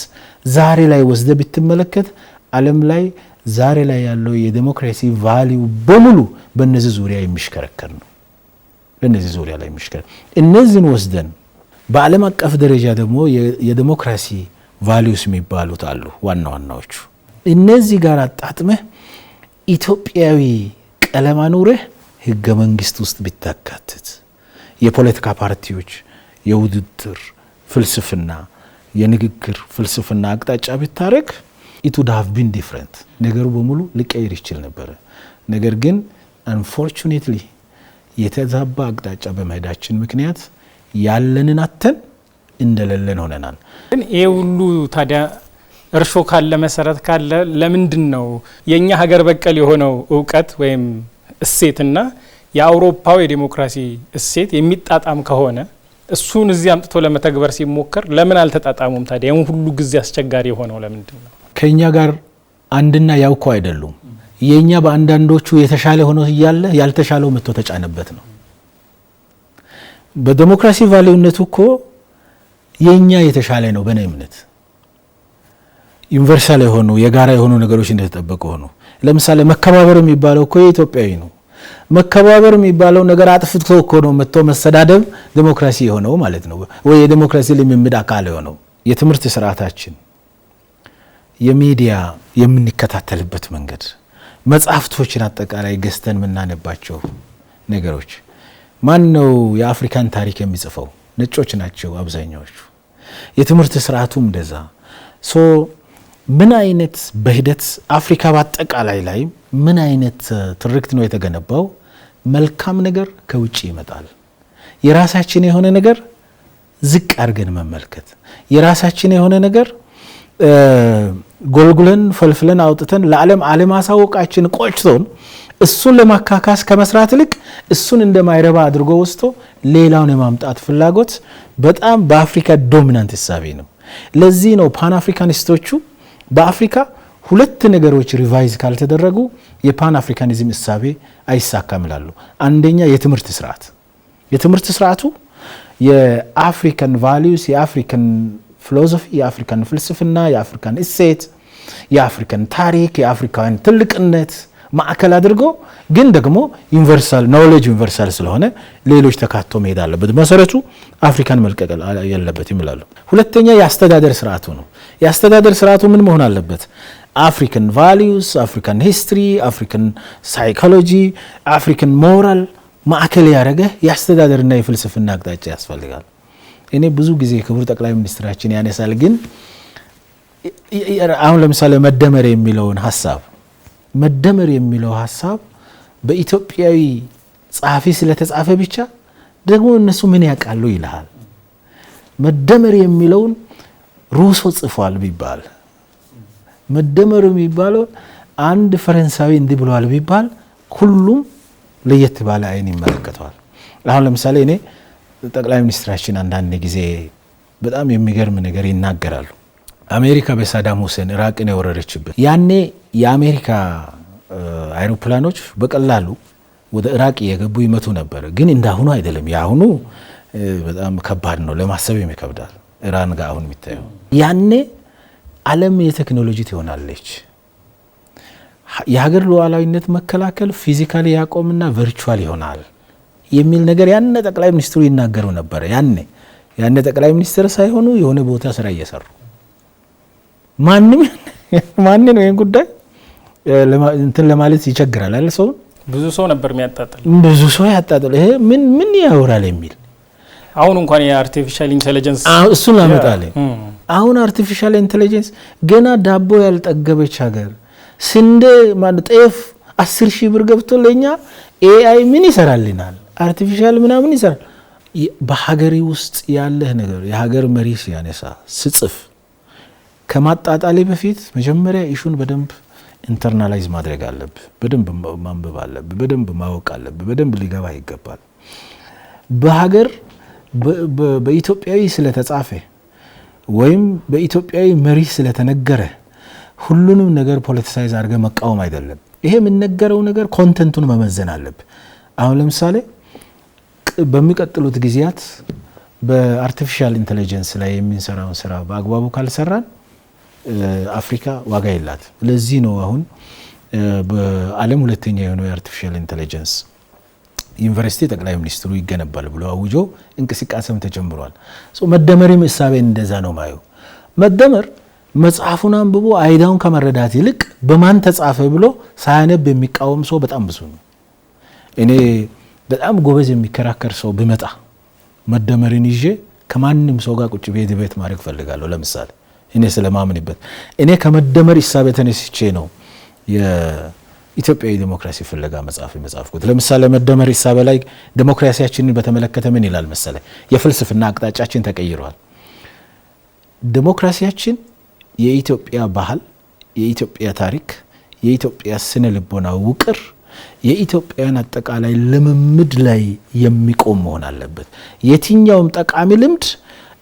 S1: ዛሬ ላይ ወስደ ብትመለከት ዓለም ላይ ዛሬ ላይ ያለው የዲሞክራሲ ቫልዩ በሙሉ በእነዚህ ዙሪያ የሚሽከረከር ነው። በእነዚህ ዙሪያ ላይ የሚሽከረከር እነዚህን ወስደን በዓለም አቀፍ ደረጃ ደግሞ የዲሞክራሲ ቫልዩስ የሚባሉት አሉ ዋና ዋናዎቹ። እነዚህ ጋር አጣጥመህ ኢትዮጵያዊ ቀለም አኑረህ ህገ መንግስት ውስጥ ቢታካትት የፖለቲካ ፓርቲዎች የውድድር ፍልስፍና የንግግር ፍልስፍና አቅጣጫ ቢታረክ it would have been different። ነገሩ በሙሉ ሊቀየር ይችል ነበር። ነገር ግን unfortunately የተዛባ አቅጣጫ በመሄዳችን ምክንያት ያለንን አተን እንደሌለን ሆነናል።
S2: ግን ይሄ ሁሉ ታዲያ እርሾ ካለ መሰረት ካለ ለምንድን ነው የኛ ሀገር በቀል የሆነው ዕውቀት ወይም እሴትና የአውሮፓው የዲሞክራሲ እሴት የሚጣጣም ከሆነ እሱን እዚህ አምጥቶ ለመተግበር ሲሞከር ለምን አልተጣጣሙም ታዲያ? ይሄን ሁሉ ጊዜ አስቸጋሪ የሆነው ለምንድን ነው?
S1: ከኛ ጋር አንድና ያውቁ አይደሉም። የኛ በአንዳንዶቹ የተሻለ ሆኖ እያለ ያልተሻለው መጥቶ ተጫነበት ነው። በዲሞክራሲ ቫልዩነቱ እኮ የኛ የተሻለ ነው በእኔ እምነት። ዩኒቨርሳል የሆኑ የጋራ የሆኑ ነገሮች እንደተጠበቁ ሆኖ ለምሳሌ መከባበር የሚባለው እኮ የኢትዮጵያዊ ነው። መከባበር የሚባለው ነገር አጥፍቶ እኮ ነው መጥቶ መሰዳደብ ዲሞክራሲ የሆነው ማለት ነው፣ ወይ የዲሞክራሲ ልምምድ አካል የሆነው። የትምህርት ስርዓታችን፣ የሚዲያ የምንከታተልበት መንገድ፣ መጽሐፍቶችን አጠቃላይ ገዝተን የምናነባቸው ነገሮች። ማን ነው የአፍሪካን ታሪክ የሚጽፈው? ነጮች ናቸው አብዛኛዎቹ። የትምህርት ስርዓቱም እንደዛ። ሶ ምን አይነት በሂደት አፍሪካ በአጠቃላይ ላይ ምን አይነት ትርክት ነው የተገነባው? መልካም ነገር ከውጭ ይመጣል። የራሳችን የሆነ ነገር ዝቅ አድርገን መመልከት፣ የራሳችን የሆነ ነገር ጎልጉለን ፈልፍለን አውጥተን ለዓለም አለማሳወቃችን ቆጭቶን እሱን ለማካካስ ከመስራት ይልቅ እሱን እንደማይረባ አድርጎ ወስቶ ሌላውን የማምጣት ፍላጎት በጣም በአፍሪካ ዶሚናንት እሳቤ ነው። ለዚህ ነው ፓን አፍሪካኒስቶቹ በአፍሪካ ሁለት ነገሮች ሪቫይዝ ካልተደረጉ የፓን አፍሪካኒዝም እሳቤ አይሳካም ይላሉ። አንደኛ የትምህርት ስርዓቱ የአፍሪካን ቫልዩስ፣ የአፍሪካን ፊሎሶፊ፣ የአፍሪካን ፍልስፍና፣ የአፍሪካን እሴት፣ የአፍሪካን ታሪክ፣ የአፍሪካን ትልቅነት ማዕከል አድርጎ ግን ደግሞ ዩኒቨርሳል ኖሌጅ ዩኒቨርሳል ስለሆነ ሌሎች ተካቶ መሄድ አለበት። መሰረቱ አፍሪካን መልቀቅ ያለበት ይላሉ። ሁለተኛ የአስተዳደር ስርዓቱ ነው። የአስተዳደር ስርዓቱ ምን መሆን አለበት? አፍሪካን ቫልዩስ፣ አፍሪካን ሂስትሪ፣ አፍሪካን ሳይኮሎጂ፣ አፍሪካን ሞራል ማዕከል ያደረገ የአስተዳደርና የፍልስፍና አቅጣጫ ያስፈልጋል። እኔ ብዙ ጊዜ ክቡር ጠቅላይ ሚኒስትራችን ያነሳል። ግን አሁን ለምሳሌ መደመር የሚለው ሀሳብ በኢትዮጵያዊ ጸሐፊ ስለተጻፈ ብቻ ደግሞ እነሱ ምን ያውቃሉ ይልሃል። መደመር የሚለውን ሩሶ ጽፏል ቢባል፣ መደመር የሚባለው አንድ ፈረንሳዊ እንዲህ ብሏል ቢባል ሁሉም ለየት ባለ አይን ይመለከተዋል። አሁን ለምሳሌ እኔ ጠቅላይ ሚኒስትራችን አንዳንድ ጊዜ በጣም የሚገርም ነገር ይናገራሉ። አሜሪካ በሳዳም ሁሴን ኢራቅን የወረረችበት ያኔ የአሜሪካ አይሮፕላኖች በቀላሉ ወደ ኢራቅ የገቡ ይመቱ ነበር። ግን እንዳሁኑ አይደለም። ያሁኑ በጣም ከባድ ነው፣ ለማሰብ ይከብዳል። ኢራን ጋር አሁን የሚታየው ያኔ ዓለም የቴክኖሎጂ ትሆናለች። የሀገር ሉዓላዊነት መከላከል ፊዚካሊ ያቆምና ቨርቹዋል ይሆናል የሚል ነገር ያነ ጠቅላይ ሚኒስትሩ ይናገሩ ነበር። ያነ ጠቅላይ ሚኒስትር ሳይሆኑ የሆነ ቦታ ስራ እየሰሩ ማንም ነው ይሄን ጉዳይ እንትን ለማለት ይቸግራል አይደል? ሰው
S2: ብዙ ሰው ነበር የሚያጣጥል፣
S1: ብዙ ሰው ያጣጥል። ይሄ ምን ያወራል የሚል
S2: አሁን እንኳን የአርቲፊሻል ኢንተለጀንስ
S1: እሱን ላመጣለ አሁን አርቲፊሻል ኢንተለጀንስ ገና ዳቦ ያልጠገበች ሀገር ስንዴ ማለት ጤፍ 10,000 ብር ገብቶ ለኛ ኤአይ ምን ይሰራልናል? አርቲፊሻል ምናምን ይሰራል። በሀገሪ ውስጥ ያለ ነገር የሀገር መሪ ሲያነሳ ስጽፍ ከማጣጣሌ በፊት መጀመሪያ ኢሹን በደንብ ኢንተርናላይዝ ማድረግ አለብህ። በደንብ ማንበብ አለብህ። በደንብ ማወቅ አለብህ። በደንብ ሊገባ ይገባል። በሀገር በኢትዮጵያዊ ስለተጻፈ ወይም በኢትዮጵያዊ መሪ ስለተነገረ ሁሉንም ነገር ፖለቲሳይዝ አድርገ መቃወም አይደለም። ይሄ የምንነገረው ነገር ኮንተንቱን መመዘን አለብህ። አሁን ለምሳሌ በሚቀጥሉት ጊዜያት በአርቲፊሻል ኢንተለጀንስ ላይ የምንሰራውን ስራ በአግባቡ ካልሰራን አፍሪካ ዋጋ የላት። ለዚህ ነው አሁን በዓለም ሁለተኛ የሆነው የአርቲፊሻል ኢንተለጀንስ ዩኒቨርሲቲ ጠቅላይ ሚኒስትሩ ይገነባል ብሎ አውጆ እንቅስቃሴም ተጀምሯል። መደመርም እሳቤ እንደዛ ነው ማየው። መደመር መጽሐፉን አንብቦ አይዳውን ከመረዳት ይልቅ በማን ተጻፈ ብሎ ሳያነብ የሚቃወም ሰው በጣም ብዙ ነው። እኔ በጣም ጎበዝ የሚከራከር ሰው ቢመጣ መደመርን ይዤ ከማንም ሰው ጋር ቁጭ ቤት ቤት ማድረግ ፈልጋለሁ። ለምሳሌ እኔ ስለማምንበት እኔ ከመደመር ሂሳብ ተነስቼ ነው የኢትዮጵያዊ ዲሞክራሲ ፍለጋ መጽሐፍ የመጻፍኩት። ለምሳሌ መደመር ሂሳብ ላይ ዲሞክራሲያችንን በተመለከተ ምን ይላል መሰለ? የፍልስፍና አቅጣጫችን ተቀይሯል። ዲሞክራሲያችን የኢትዮጵያ ባህል፣ የኢትዮጵያ ታሪክ፣ የኢትዮጵያ ስነ ልቦና ውቅር፣ የኢትዮጵያን አጠቃላይ ልምምድ ላይ የሚቆም መሆን አለበት። የትኛውም ጠቃሚ ልምድ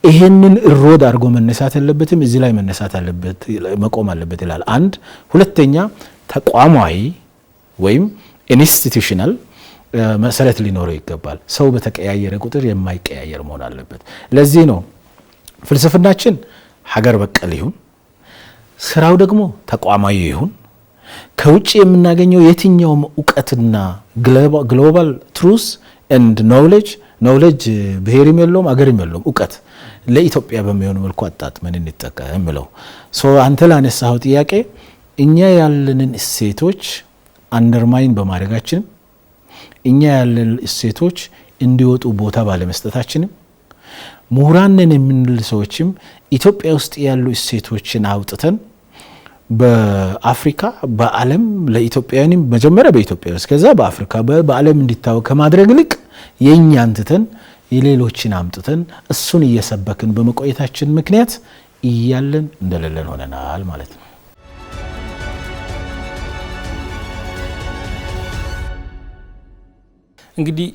S1: ይሄንን እሮድ አድርጎ መነሳት አለበትም፣ እዚህ ላይ መነሳት አለበት፣ መቆም አለበት ይላል። አንድ ሁለተኛ ተቋማዊ ወይም ኢንስቲትዩሽናል መሰረት ሊኖረው ይገባል። ሰው በተቀያየረ ቁጥር የማይቀያየር መሆን አለበት። ለዚህ ነው ፍልስፍናችን ሀገር በቀል ይሁን፣ ስራው ደግሞ ተቋማዊ ይሁን፣ ከውጭ የምናገኘው የትኛውም እውቀትና ግሎባል ትሩስ ኤንድ ኖውሌጅ ብሔርም የለውም አገርም የለውም፣ እውቀት ለኢትዮጵያ በሚሆን መልኩ አጣጥመን እንጠቀም ብለው አንተ ላነሳው ጥያቄ እኛ ያለንን እሴቶች አንደርማይን በማድረጋችን እኛ ያለን እሴቶች እንዲወጡ ቦታ ባለመስጠታችንም ምሁራንን የምንል ሰዎችም ኢትዮጵያ ውስጥ ያሉ እሴቶችን አውጥተን በአፍሪካ በዓለም ለኢትዮጵያውያንም መጀመሪያ በኢትዮጵያ ውስጥ ከዛ በአፍሪካ በዓለም እንዲታወቅ ከማድረግ ልክ የኛን ትተን የሌሎችን አምጥተን እሱን እየሰበክን በመቆየታችን ምክንያት እያለን እንደሌለን ሆነናል ማለት ነው።
S2: እንግዲህ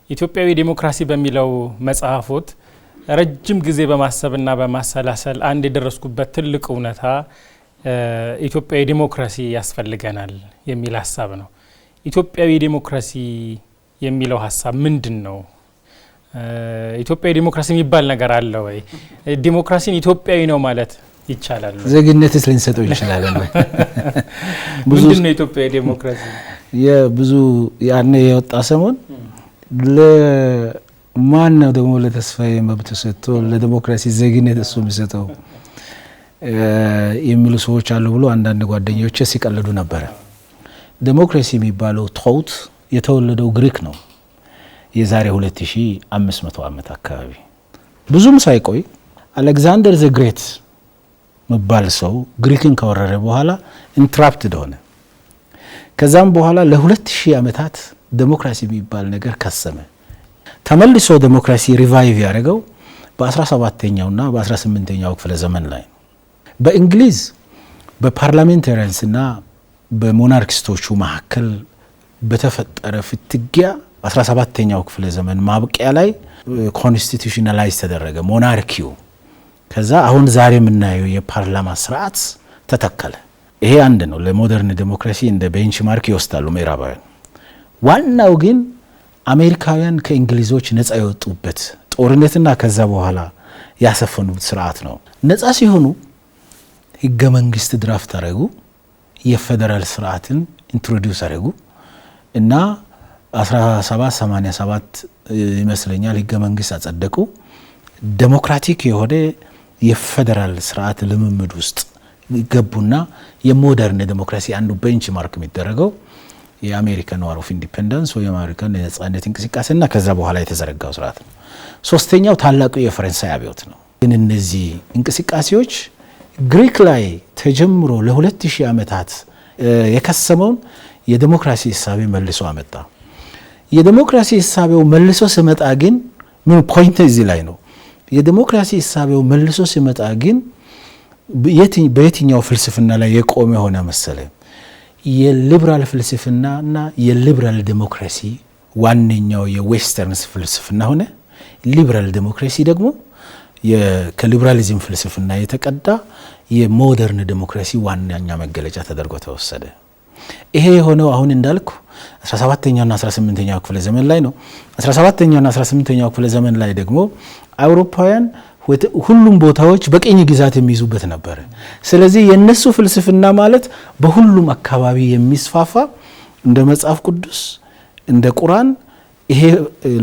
S2: ኢትዮጵያዊ ዲሞክራሲ በሚለው መጽሐፎት ረጅም ጊዜ በማሰብና በማሰላሰል አንድ የደረስኩበት ትልቅ እውነታ ኢትዮጵያዊ ዲሞክራሲ ያስፈልገናል የሚል ሀሳብ ነው። ኢትዮጵያዊ ዲሞክራሲ የሚለው ሀሳብ ምንድን ነው? ኢትዮጵያዊ ዲሞክራሲ የሚባል ነገር አለ ወይ? ዲሞክራሲን ኢትዮጵያዊ ነው ማለት ይቻላል?
S1: ዜግነትስ ልንሰጠው ይችላል?
S2: ምንድን ነው ኢትዮጵያዊ ዲሞክራሲ?
S1: የብዙ ያኔ የወጣ ሰሞን ለማን ነው ደግሞ ለተስፋዬ መብት ሰጥቶ ለዲሞክራሲ ዜግነት እሱ የሚሰጠው የሚሉ ሰዎች አሉ ብሎ አንዳንድ ጓደኞቼ ሲቀልዱ ነበረ። ዲሞክራሲ የሚባለው ቶት የተወለደው ግሪክ ነው የዛሬ 2500 ዓመት አካባቢ። ብዙም ሳይቆይ አሌክዛንደር ዘ ግሬት መባል ሰው ግሪክን ከወረረ በኋላ ኢንትራፕትድ ሆነ። ከዛም በኋላ ለ2000 ዓመታት ዲሞክራሲ የሚባል ነገር ከሰመ። ተመልሶ ዲሞክራሲ ሪቫይቭ ያደረገው በ17ኛውና በ18ኛው ክፍለ ዘመን ላይ በእንግሊዝ በፓርላሜንታሪያንስና በሞናርኪስቶቹ መካከል በተፈጠረ ፍትጊያ በ17ኛው ክፍለ ዘመን ማብቂያ ላይ ኮንስቲቱሽናላይዝ ተደረገ ሞናርኪው። ከዛ አሁን ዛሬ የምናየው የፓርላማ ስርዓት ተተከለ። ይሄ አንድ ነው። ለሞደርን ዲሞክራሲ እንደ ቤንችማርክ ይወስዳሉ ምዕራባውያን። ዋናው ግን አሜሪካውያን ከእንግሊዞች ነፃ የወጡበት ጦርነትና ከዛ በኋላ ያሰፈኑት ስርዓት ነው። ነፃ ሲሆኑ ህገ መንግስት ድራፍት አረጉ፣ የፌደራል ስርዓትን ኢንትሮዲዩስ አረጉ እና 1787 ይመስለኛል ህገ መንግስት አጸደቁ። ዴሞክራቲክ የሆነ የፌደራል ስርዓት ልምምድ ውስጥ ገቡና የሞደርን ዴሞክራሲ አንዱ ቤንች ማርክ የሚደረገው የአሜሪካን ዋር ኦፍ ኢንዲፔንደንስ ወይ የአሜሪካን የነጻነት እንቅስቃሴና ከዛ በኋላ የተዘረጋው ስርዓት ነው። ሶስተኛው ታላቁ የፈረንሳይ አብዮት ነው። ግን እነዚህ እንቅስቃሴዎች ግሪክ ላይ ተጀምሮ ለ2000 ዓመታት የከሰመውን የዴሞክራሲ ሐሳብ መልሶ አመጣ። የዴሞክራሲ ሐሳቤው መልሶ ሲመጣ ግን ምን ፖይንት እዚህ ላይ ነው። የዴሞክራሲ ሐሳቤው መልሶ ሲመጣ ግን በየትኛው ፍልስፍና ላይ የቆመ ሆነ መሰለ? የሊበራል ፍልስፍናና የሊበራል ዴሞክራሲ ዋነኛው የዌስተርንስ ፍልስፍና ሆነ። ሊበራል ዴሞክራሲ ደግሞ ከሊበራሊዝም ፍልስፍና የተቀዳ የሞደርን ዴሞክራሲ ዋነኛ መገለጫ ተደርጎ ተወሰደ። ይሄ የሆነው አሁን እንዳልኩ 17ኛው እና 18ኛው ክፍለ ዘመን ላይ ነው። 17ኛው እና 18ኛው ክፍለ ዘመን ላይ ደግሞ አውሮፓውያን ሁሉም ቦታዎች በቀኝ ግዛት የሚይዙበት ነበር። ስለዚህ የነሱ ፍልስፍና ማለት በሁሉም አካባቢ የሚስፋፋ እንደ መጽሐፍ ቅዱስ እንደ ቁርአን ይሄ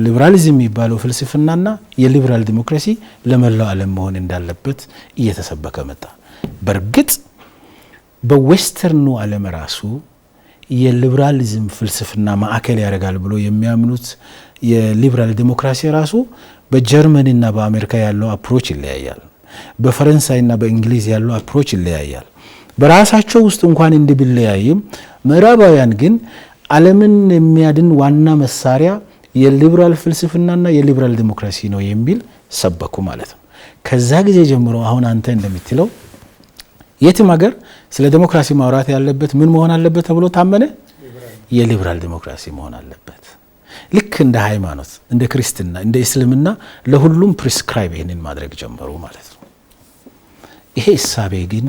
S1: ሊበራሊዝም የሚባለው ፍልስፍናና የሊበራል ዲሞክራሲ ለመላው ዓለም መሆን እንዳለበት እየተሰበከ መጣ። በርግጥ በዌስተርኑ ዓለም ራሱ የሊበራሊዝም ፍልስፍና ማዕከል ያደርጋል ብሎ የሚያምኑት የሊበራል ዲሞክራሲ ራሱ በጀርመንና በአሜሪካ ያለው አፕሮች ይለያያል። በፈረንሳይና በእንግሊዝ ያለው አፕሮች ይለያያል። በራሳቸው ውስጥ እንኳን እንዲብለያይም ምዕራባውያን ግን ዓለምን የሚያድን ዋና መሳሪያ የሊበራል ፍልስፍናና የሊበራል ዲሞክራሲ ነው የሚል ሰበኩ ማለት ነው። ከዛ ጊዜ ጀምሮ አሁን አንተ እንደምትለው የትም ሀገር ስለ ዲሞክራሲ ማውራት ያለበት ምን መሆን አለበት ተብሎ ታመነ? የሊበራል ዲሞክራሲ መሆን አለበት። ልክ እንደ ሃይማኖት እንደ ክርስትና እንደ እስልምና ለሁሉም ፕሪስክራይብ ይሄንን ማድረግ ጀመሩ ማለት ነው። ይሄ እሳቤ ግን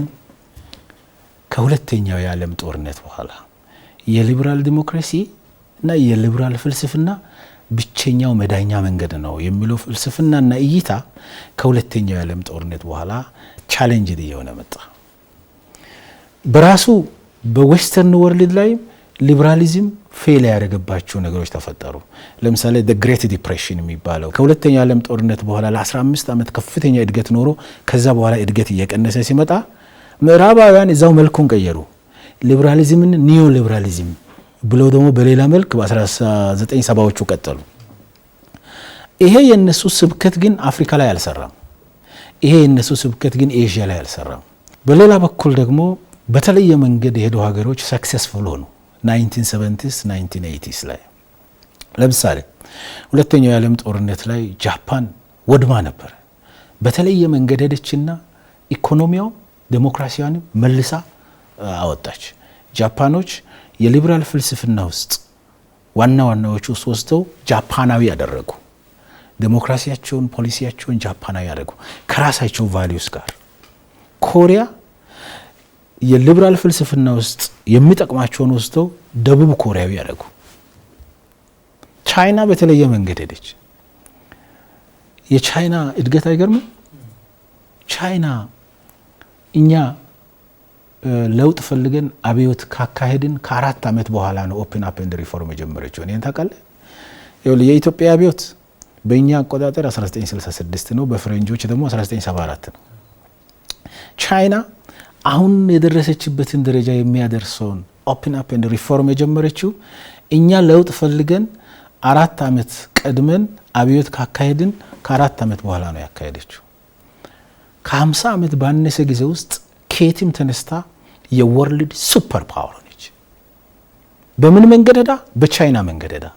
S1: ከሁለተኛው የዓለም ጦርነት በኋላ የሊበራል ዲሞክራሲ እና የሊበራል ፍልስፍና ብቸኛው መዳኛ መንገድ ነው የሚለው ፍልስፍናና እይታ ከሁለተኛው የዓለም ጦርነት በኋላ ቻሌንጅ እየሆነ መጣ። በራሱ በዌስተርን ወርልድ ላይ ሊበራሊዝም ፌል ያደረገባቸው ነገሮች ተፈጠሩ። ለምሳሌ the great depression የሚባለው ከሁለተኛው የዓለም ጦርነት በኋላ ለ15 ዓመት ከፍተኛ እድገት ኖሮ ከዛ በኋላ እድገት እየቀነሰ ሲመጣ ምዕራባውያን እዛው መልኩን ቀየሩ። ሊበራሊዝምን ኒዮ ሊበራሊዝም ብለው ደግሞ በሌላ መልክ በ1970ዎቹ ቀጠሉ። ይሄ የነሱ ስብከት ግን አፍሪካ ላይ አልሰራም። ይሄ የነሱ ስብከት ግን ኤዥያ ላይ አልሰራም። በሌላ በኩል ደግሞ በተለየ መንገድ የሄዱ ሀገሮች ሰክሰስፉል ሆኑ። 1970s 1980s ላይ ለምሳሌ ሁለተኛው የዓለም ጦርነት ላይ ጃፓን ወድማ ነበር። በተለየ መንገድ ሄደችና ኢኮኖሚያው ዴሞክራሲያን መልሳ አወጣች። ጃፓኖች የሊበራል ፍልስፍና ውስጥ ዋናዎቹ ወስደው ጃፓናዊ ያደረጉ፣ ዴሞክራሲያቸውን ፖሊሲያቸውን ጃፓናዊ ያደረጉ ከራሳቸው ቫልዩስ ጋር። ኮሪያ የሊበራል ፍልስፍና ውስጥ የሚጠቅማቸውን ወስደው ደቡብ ኮሪያዊ ያደረጉ። ቻይና በተለየ መንገድ ሄደች። የቻይና እድገት አይገርምም? ቻይና እኛ ለውጥ ፈልገን አብዮት ካካሄድን ከ4 ዓመት በኋላ ነው ኦፕን አፕ ኤንድ ሪፎርም የጀመረችው። እኔን ታውቃለህ? የኢትዮጵያ አብዮት በእኛ አቆጣጠር 1966 ነው፣ በፈረንጆች ደግሞ 1974 ነው። ቻይና አሁን የደረሰችበትን ደረጃ የሚያደርሰውን ኦፕን አፕ ኤንድ ሪፎርም የጀመረችው እኛ ለውጥ ፈልገን 4 ዓመት ቀድመን አብዮት ካካሄድን ከ4 ዓመት በኋላ ነው ያካሄደችው። ከ50 ዓመት ባነሰ ጊዜ ውስጥ ከየትም ተነስታ የወርልድ ሱፐር ፓወር ነች። በምን መንገድ ሄዳ? በቻይና መንገድ ሄዳ።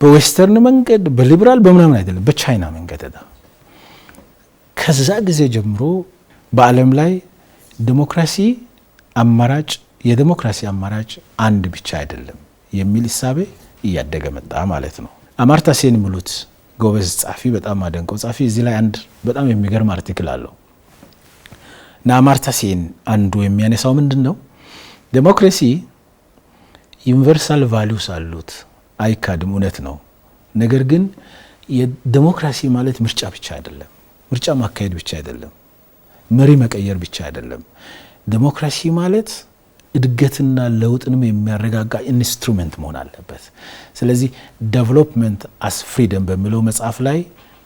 S1: በዌስተርን መንገድ በሊበራል በምናምን አይደለም፣ በቻይና መንገድ ሄዳ። ከዛ ጊዜ ጀምሮ በዓለም ላይ ዲሞክራሲ አማራጭ የዲሞክራሲ አማራጭ አንድ ብቻ አይደለም የሚል ሐሳብ እያደገ መጣ ማለት ነው። አማርታ ሴን ሙሉት ጎበዝ ጻፊ፣ በጣም አደንቀው ጻፊ እዚህ ላይ አንድ በጣም የሚገርም አርቲክል አለው። አማርታ ሴን አንዱ የሚያነሳው ምንድነው? ዲሞክራሲ ዩኒቨርሳል ቫልዩስ አሉት፣ አይካድም፣ እውነት ነው። ነገር ግን የዲሞክራሲ ማለት ምርጫ ብቻ አይደለም፣ ምርጫ ማካሄድ ብቻ አይደለም። መሪ መቀየር ብቻ አይደለም። ዲሞክራሲ ማለት እድገትና ለውጥንም የሚያረጋጋ ኢንስትሩመንት መሆን አለበት። ስለዚህ ዴቨሎፕመንት አስ ፍሪደም በሚለው መጽሐፍ ላይ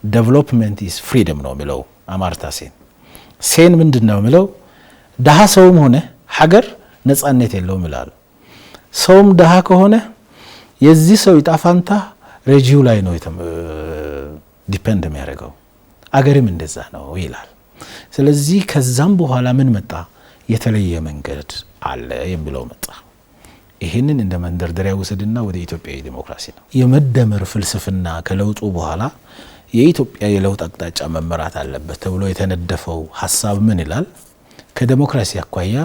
S1: ዴቨሎፕመንት ኢዝ ፍሪደም ነው የሚለው አማርታ ሴን ምንድነው የሚለው ደሃ ሰውም ሆነ ሀገር ነጻነት የለውም ይላል። ሰውም ደሃ ከሆነ የዚህ ሰው ይጣፋንታ ረጂው ላይ ነው ዲፔንድ የሚያደርገው፣ አገርም እንደዛ ነው ይላል። ስለዚህ ከዛም በኋላ ምን መጣ? የተለየ መንገድ አለ የሚለው መጣ። ይሄንን እንደ መንደርደሪያ ወሰድና ወደ ኢትዮጵያዊ ዲሞክራሲ ነው የመደመር ፍልስፍና ከለውጡ በኋላ የኢትዮጵያ የለውጥ አቅጣጫ መመራት አለበት ተብሎ የተነደፈው ሐሳብ ምን ይላል? ከዲሞክራሲ አኳያ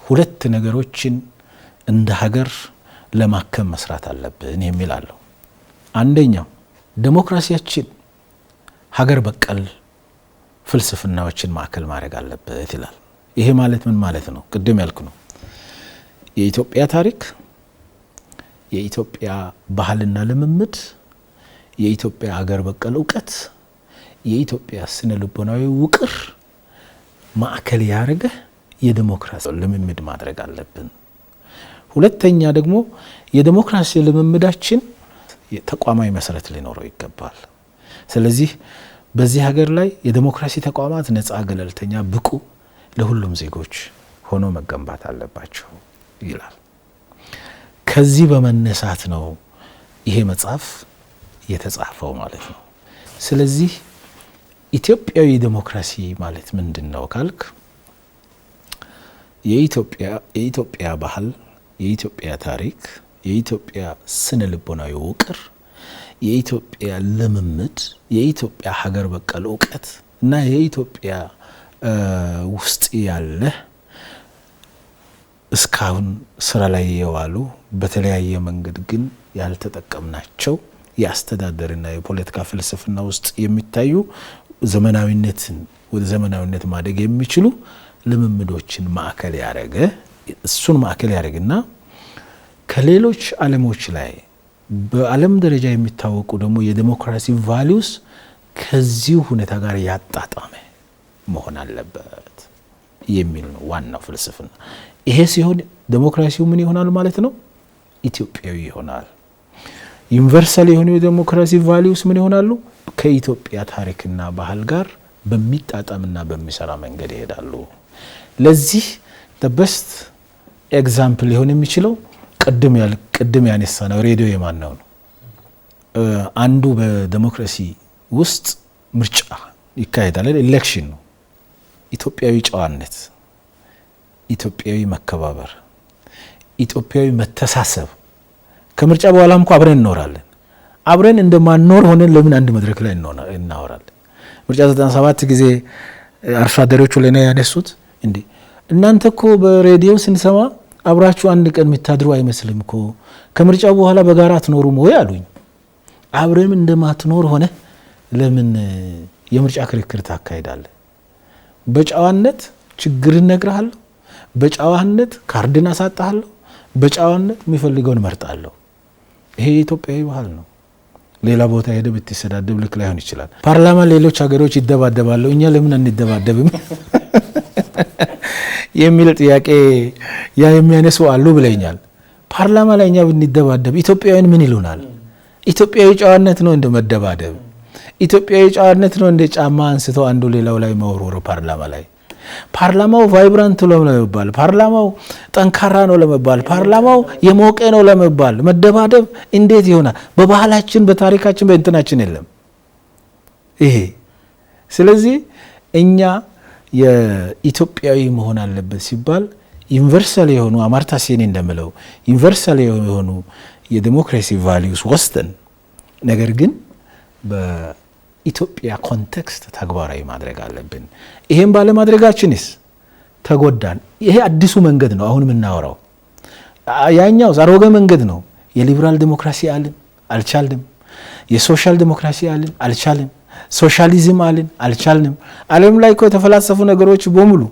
S1: ሁለት ነገሮችን እንደ ሀገር ለማከም መስራት አለብን የሚል አለው። አንደኛው ዲሞክራሲያችን ሀገር በቀል ፍልስፍናዎችን ማዕከል ማድረግ አለበት ይላል። ይሄ ማለት ምን ማለት ነው? ቅድም ያልኩ ነው። የኢትዮጵያ ታሪክ፣ የኢትዮጵያ ባህልና ልምምድ፣ የኢትዮጵያ ሀገር በቀል እውቀት፣ የኢትዮጵያ ስነ ልቦናዊ ውቅር ማዕከል ያደረገ የዲሞክራሲ ልምምድ ማድረግ አለብን። ሁለተኛ ደግሞ የዲሞክራሲ ልምምዳችን ተቋማዊ መሰረት ሊኖረው ይገባል። ስለዚህ በዚህ ሀገር ላይ የዲሞክራሲ ተቋማት ነፃ፣ ገለልተኛ፣ ብቁ ለሁሉም ዜጎች ሆኖ መገንባት አለባቸው ይላል። ከዚህ በመነሳት ነው ይሄ መጽሐፍ የተጻፈው ማለት ነው። ስለዚህ ኢትዮጵያዊ ዲሞክራሲ ማለት ምንድነው ካልክ የኢትዮጵያ ባህል፣ የኢትዮጵያ ታሪክ፣ የኢትዮጵያ ስነ ልቦናዊ ውቅር፣ የኢትዮጵያ ልምምድ፣ የኢትዮጵያ ሀገር በቀል እውቀት እና የኢትዮጵያ ውስጥ ያለ እስካሁን ስራ ላይ የዋሉ በተለያየ መንገድ ግን ያልተጠቀምናቸው የአስተዳደርና የፖለቲካ ፍልስፍና ውስጥ የሚታዩ ዘመናዊነትን ወደ ዘመናዊነት ማደግ የሚችሉ ልምምዶችን ማዕከል ያደረገ እሱን ማዕከል ያደረግና ከሌሎች ዓለሞች ላይ በዓለም ደረጃ የሚታወቁ ደግሞ የዲሞክራሲ ቫልዩስ ከዚህ ሁኔታ ጋር ያጣጣመ መሆን አለበት የሚል ነው ዋናው ፍልስፍና። ይሄ ሲሆን ዲሞክራሲው ምን ይሆናል ማለት ነው? ኢትዮጵያዊ ይሆናል። ዩኒቨርሳል የሆኑ የዲሞክራሲ ቫልዩስ ምን ይሆናሉ? ከኢትዮጵያ ታሪክና ባህል ጋር በሚጣጣምና በሚሰራ መንገድ ይሄዳሉ። ለዚህ the best example ሊሆን የሚችለው ቅድም ያነሳነው ሬዲዮ የማን ነው? አንዱ በዲሞክራሲ ውስጥ ምርጫ ይካሄዳል፣ ኤሌክሽን ነው። ኢትዮጵያዊ ጨዋነት፣ ኢትዮጵያዊ መከባበር፣ ኢትዮጵያዊ መተሳሰብ ከምርጫ በኋላም እንኳን አብረን እንኖራለን። አብረን እንደማንኖር ሆነን ለምን አንድ መድረክ ላይ እናወራለን? ምርጫ 97 ጊዜ አርሶ አደሮቹ ለኔ ያነሱት እንዴ እናንተ እኮ በሬዲዮ ስንሰማ አብራችሁ አንድ ቀን የምታድሩ አይመስልም እኮ ከምርጫው በኋላ በጋራ አትኖሩም ወይ አሉኝ። አብረን እንደማትኖር ሆነ ለምን የምርጫ ክርክር ታካሂዳለህ? በጨዋነት ችግር እነግርሃለሁ፣ በጨዋነት ካርድን አሳጣለሁ፣ በጨዋነት የሚፈልገውን መርጣለሁ። ይሄ የኢትዮጵያዊ ባህል ነው። ሌላ ቦታ ሄደ ብትሰዳደብ ልክ ላይሆን ይችላል። ፓርላማ ሌሎች ሀገሮች ይደባደባሉ፣ እኛ ለምን አንደባደብም የሚል ጥያቄ ያ የሚያነሱ አሉ ብለኛል። ፓርላማ ላይ እኛ ብንደባደብ ኢትዮጵያውያን ምን ይሉናል? ኢትዮጵያዊ ጨዋነት ነው እንደ መደባደብ? ኢትዮጵያዊ ጨዋነት ነው እንደ ጫማ አንስቶ አንዱ ሌላው ላይ መወርወር? ፓርላማ ላይ ፓርላማው ቫይብራንት ነው ለመባል፣ ፓርላማው ጠንካራ ነው ለመባል፣ ፓርላማው የሞቀ ነው ለመባል መደባደብ እንዴት ይሆናል? በባህላችን በታሪካችን በእንትናችን የለም ይሄ። ስለዚህ እኛ የኢትዮጵያዊ መሆን አለበት ሲባል ዩኒቨርሳል የሆኑ አማርታ ሴኔ እንደምለው ዩኒቨርሳል የሆኑ የዲሞክራሲ ቫልዩስ ወስተን ነገር ግን በኢትዮጵያ ኮንቴክስት ተግባራዊ ማድረግ አለብን። ይሄን ባለማድረጋችንስ ተጎዳን። ይሄ አዲሱ መንገድ ነው አሁን የምናወራው። ያኛው አሮጌ መንገድ ነው። የሊበራል ዲሞክራሲ አልን አልቻልንም። የሶሻል ዲሞክራሲ አልን አልቻልንም። ሶሻሊዝም አልን አልቻልንም። ዓለም ላይ እኮ የተፈላሰፉ ነገሮች በሙሉ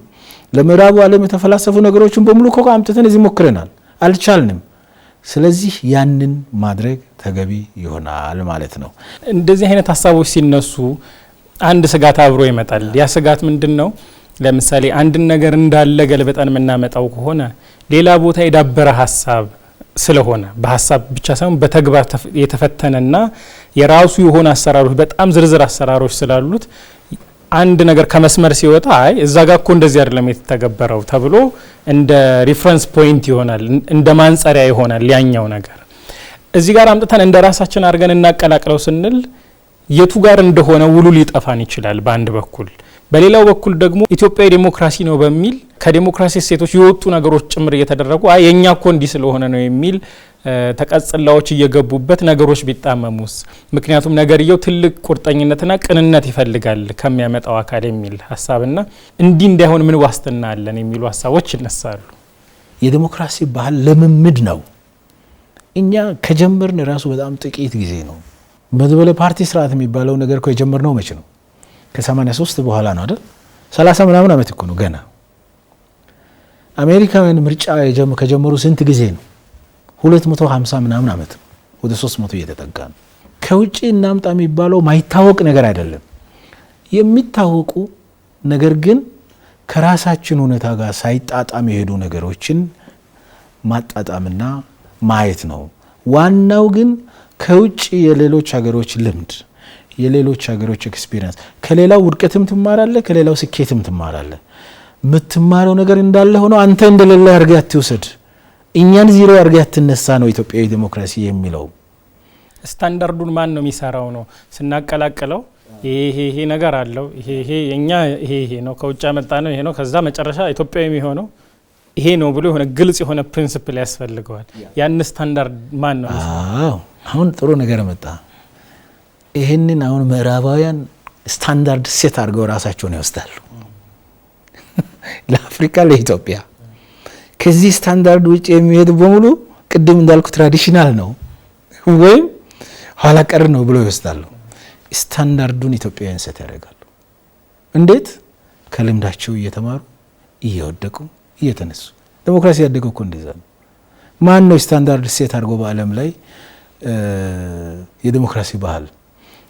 S1: ለምዕራቡ ዓለም የተፈላሰፉ ነገሮችን በሙሉ እኮ አምጥተን እዚህ ሞክረናል፣ አልቻልንም። ስለዚህ ያንን ማድረግ ተገቢ ይሆናል ማለት ነው።
S2: እንደዚህ አይነት ሀሳቦች ሲነሱ አንድ ስጋት አብሮ ይመጣል። ያ ስጋት ምንድነው? ለምሳሌ አንድን ነገር እንዳለ ገልበጠን የምናመጣው ከሆነ ሌላ ቦታ የዳበረ ሀሳብ ስለሆነ በሀሳብ ብቻ ሳይሆን በተግባር የተፈተነና የራሱ የሆነ አሰራሮች በጣም ዝርዝር አሰራሮች ስላሉት አንድ ነገር ከመስመር ሲወጣ አይ እዛ ጋር እኮ እንደዚህ አይደለም የተተገበረው ተብሎ እንደ ሪፈረንስ ፖይንት ይሆናል፣ እንደ ማንጸሪያ ይሆናል ያኛው ነገር። እዚህ ጋር አምጥተን እንደ ራሳችን አድርገን እናቀላቅለው ስንል የቱ ጋር እንደሆነ ውሉ ሊጠፋን ይችላል በአንድ በኩል። በሌላው በኩል ደግሞ ኢትዮጵያዊ ዴሞክራሲ ነው በሚል ከዴሞክራሲ እሴቶች የወጡ ነገሮች ጭምር እየተደረጉ አይ የኛ እኮ እንዲህ ስለሆነ ነው የሚል ተቀጽላዎች እየገቡበት ነገሮች ቢጣመሙስ? ምክንያቱም ነገርየው ትልቅ ቁርጠኝነትና ቅንነት ይፈልጋል ከሚያመጣው አካል የሚል ሀሳብና እንዲህ እንዳይሆን ምን ዋስትና አለን የሚሉ ሀሳቦች ይነሳሉ።
S1: የዴሞክራሲ ባህል ልምምድ ነው። እኛ ከጀመርን ራሱ በጣም ጥቂት ጊዜ ነው። መድበለ ፓርቲ ስርዓት የሚባለው ነገር እኮ የጀመርነው መቼ ነው? ከ83 በኋላ ነው አይደል? 30 ምናምን ዓመት እኮ ነው ገና። አሜሪካውያን ምርጫ ከጀመሩ ስንት ጊዜ ነው? 250 ምናምን ዓመት ነው። ወደ 300 እየተጠጋ ነው። ከውጪ እናምጣ የሚባለው ማይታወቅ ነገር አይደለም። የሚታወቁ ነገር ግን ከራሳችን ሁኔታ ጋር ሳይጣጣም የሄዱ ነገሮችን ማጣጣምና ማየት ነው። ዋናው ግን ከውጪ የሌሎች ሀገሮች ልምድ፣ የሌሎች ሀገሮች ኤክስፒሪየንስ፣ ከሌላው ውድቀትም ትማራለ፣ ከሌላው ስኬትም ትማራለ። የምትማረው ነገር እንዳለ ሆኖ አንተ እንደሌለ አድርገህ አትውሰድ፣ እኛን ዚሮ አድርገህ አትነሳ ነው ኢትዮጵያዊ ዴሞክራሲ የሚለው።
S2: ስታንዳርዱን ማን ነው የሚሰራው ነው ስናቀላቅለው ይሄ ነገር አለው ይሄ የኛ ይሄ ነው ከውጭ መጣ ነው ይሄ ነው ከዛ መጨረሻ ኢትዮጵያዊ የሚሆነው ይሄ ነው ብሎ የሆነ ግልጽ የሆነ ፕሪንሲፕል ያስፈልገዋል። ያን ስታንዳርድ ማን ነው?
S1: አዎ አሁን ጥሩ ነገር መጣ። ይሄንን አሁን ምዕራባውያን ስታንዳርድ ሴት አድርገው ራሳቸውን ይወስዳሉ ለአፍሪካ ለኢትዮጵያ። ከዚህ ስታንዳርድ ውጭ የሚሄድ በሙሉ ቅድም እንዳልኩ ትራዲሽናል ነው ወይም ኋላ ቀር ነው ብሎ ይወስዳሉ። ስታንዳርዱን ኢትዮጵያውያን ሴት ያደርጋሉ። እንዴት? ከልምዳቸው እየተማሩ እየወደቁ እየተነሱ። ዴሞክራሲ ያደገው እኮ እንደዛ ነው። ማን ነው ስታንዳርድ ሴት አድርጎ በዓለም ላይ የዴሞክራሲ ባህል?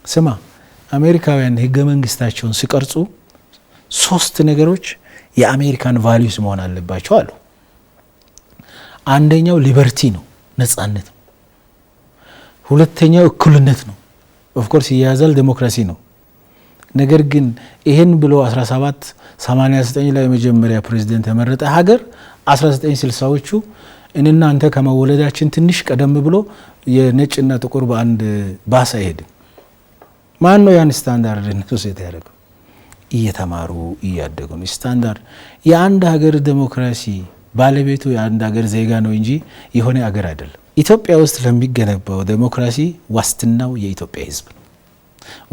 S1: ስማ አሜሪካውያን ህገ መንግስታቸውን ሲቀርጹ 3 ነገሮች የአሜሪካን ቫልዩስ መሆን አለባቸው አሉ። አንደኛው ሊበርቲ ነው፣ ነጻነት ነው። ሁለተኛው እኩልነት ነው። ኦፍ ኮርስ ይያዛል ዴሞክራሲ ነው። ነገር ግን ይሄን ብሎ 1789 ላይ መጀመሪያ ፕሬዝዳንት የመረጠ ሀገር 1960ዎቹ እኔና አንተ ከመወለዳችን ትንሽ ቀደም ብሎ የነጭና ጥቁር በአንድ ባስ አይሄድም። ማን ነው ያን ስታንዳርድ ነው ሴት ያደረገው? እየተማሩ እያደጉ ነው። ስታንዳርድ የአንድ ሀገር ዴሞክራሲ ባለቤቱ የአንድ ሀገር ዜጋ ነው እንጂ የሆነ ሀገር አይደለም። ኢትዮጵያ ውስጥ ለሚገነባው ዴሞክራሲ ዋስትናው የኢትዮጵያ ህዝብ ነው።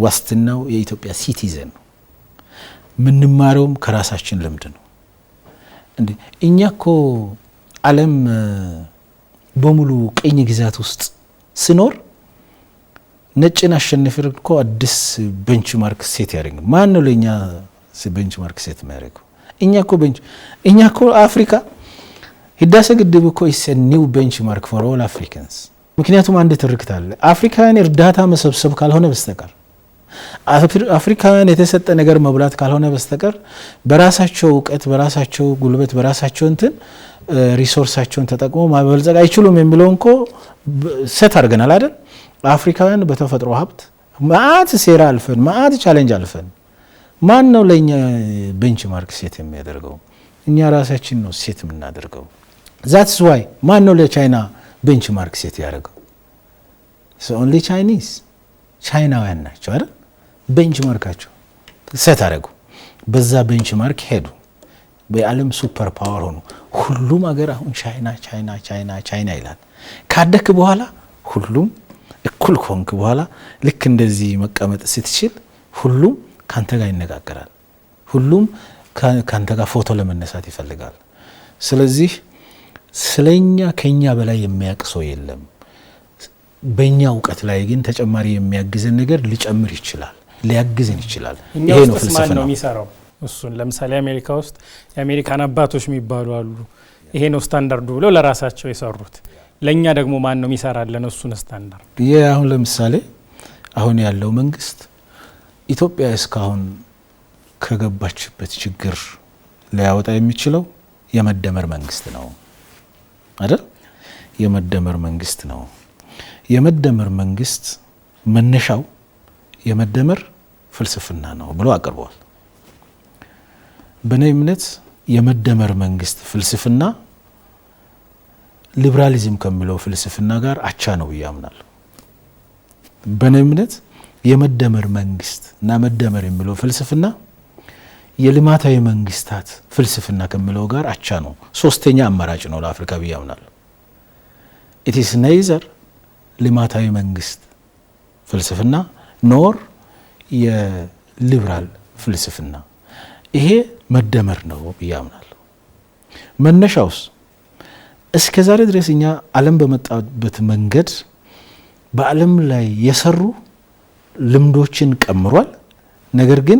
S1: ዋስትናው የኢትዮጵያ ሲቲዘን ነው። ምንማረውም ከራሳችን ልምድ ነው። እንዴ እኛ እኮ ዓለም በሙሉ ቅኝ ግዛት ውስጥ ሲኖር ነጭን አሸንፈን እኮ አዲስ ቤንችማርክ ሴት ያደርግ። ማን ነው ለኛ ቤንችማርክ ሴት የሚያደርገው? እኛ እኮ አፍሪካ ህዳሴ ግድብ እኮ is a new benchmark for all Africans። ምክንያቱም አንድ ትርክት አለ። አፍሪካውያን እርዳታ መሰብሰብ ካልሆነ በስተቀር አፍሪካውያን የተሰጠ ነገር መብላት ካልሆነ በስተቀር በራሳቸው እውቀት፣ በራሳቸው ጉልበት፣ በራሳቸው እንትን ሪሶርሳቸውን ተጠቅሞ ማበልጸግ አይችሉም የሚለውን እኮ ሴት አድርገናል አይደል? አፍሪካውያን በተፈጥሮ ሀብት ማአት ሴራ አልፈን ማአት ቻሌንጅ አልፈን ማን ነው ለኛ ቤንችማርክ ሴት የሚያደርገው? እኛ ራሳችን ነው ሴት የምናደርገው። ዛትስ ዋይ ማን ነው ለቻይና ቤንችማርክ ሴት ያደርገው? ኦንሊ ቻይኒዝ ቻይናውያን ናቸው አይደል? ቤንችማርካቸው ሴት አደረጉ። በዛ ቤንችማርክ ሄዱ። በዓለም ሱፐር ፓወር ሆኑ። ሁሉም ሀገር አሁን ቻይና ቻይና ቻይና ቻይና ይላል። ካደክ በኋላ ሁሉም እኩል ኮንክ በኋላ ልክ እንደዚህ መቀመጥ ስትችል ሁሉም ካንተ ጋር ይነጋገራል። ሁሉም ካንተ ጋር ፎቶ ለመነሳት ይፈልጋል። ስለዚህ ስለኛ ከኛ በላይ የሚያውቅ ሰው የለም። በእኛ እውቀት ላይ ግን ተጨማሪ የሚያግዘን ነገር ሊጨምር ይችላል፣ ሊያግዘን ይችላል። ይሄ ነው ፍልስፍና ነው የሚሰራው።
S2: እሱን ለምሳሌ አሜሪካ ውስጥ የአሜሪካን አባቶች የሚባሉ አሉ። ይሄ ነው ስታንዳርዱ ብለው ለራሳቸው የሰሩት። ለኛ ደግሞ ማን ነው የሚሰራለን እሱን ስታንዳርድ?
S1: አሁን ለምሳሌ አሁን ያለው መንግስት ኢትዮጵያ እስካሁን ከገባችበት ችግር ሊያወጣ የሚችለው የመደመር መንግስት ነው አይደል? የመደመር መንግስት ነው። የመደመር መንግስት መነሻው የመደመር ፍልስፍና ነው ብሎ አቅርቧል። በእኔ እምነት የመደመር መንግስት ፍልስፍና ሊበራሊዝም ከሚለው ፍልስፍና ጋር አቻ ነው ብዬ አምናለሁ። በእኔ እምነት የመደመር መንግስት እና መደመር የሚለው ፍልስፍና የልማታዊ መንግስታት ፍልስፍና ከሚለው ጋር አቻ ነው። ሶስተኛ አማራጭ ነው ለአፍሪካ ብዬ አምናለሁ። it is neither ልማታዊ መንግስት ፍልስፍና ኖር የሊበራል ፍልስፍና። ይሄ መደመር ነው ብዬ አምናለሁ። መነሻውስ እስከ ዛሬ ድረስ እኛ ዓለም በመጣበት መንገድ በዓለም ላይ የሰሩ ልምዶችን ቀምሯል። ነገር ግን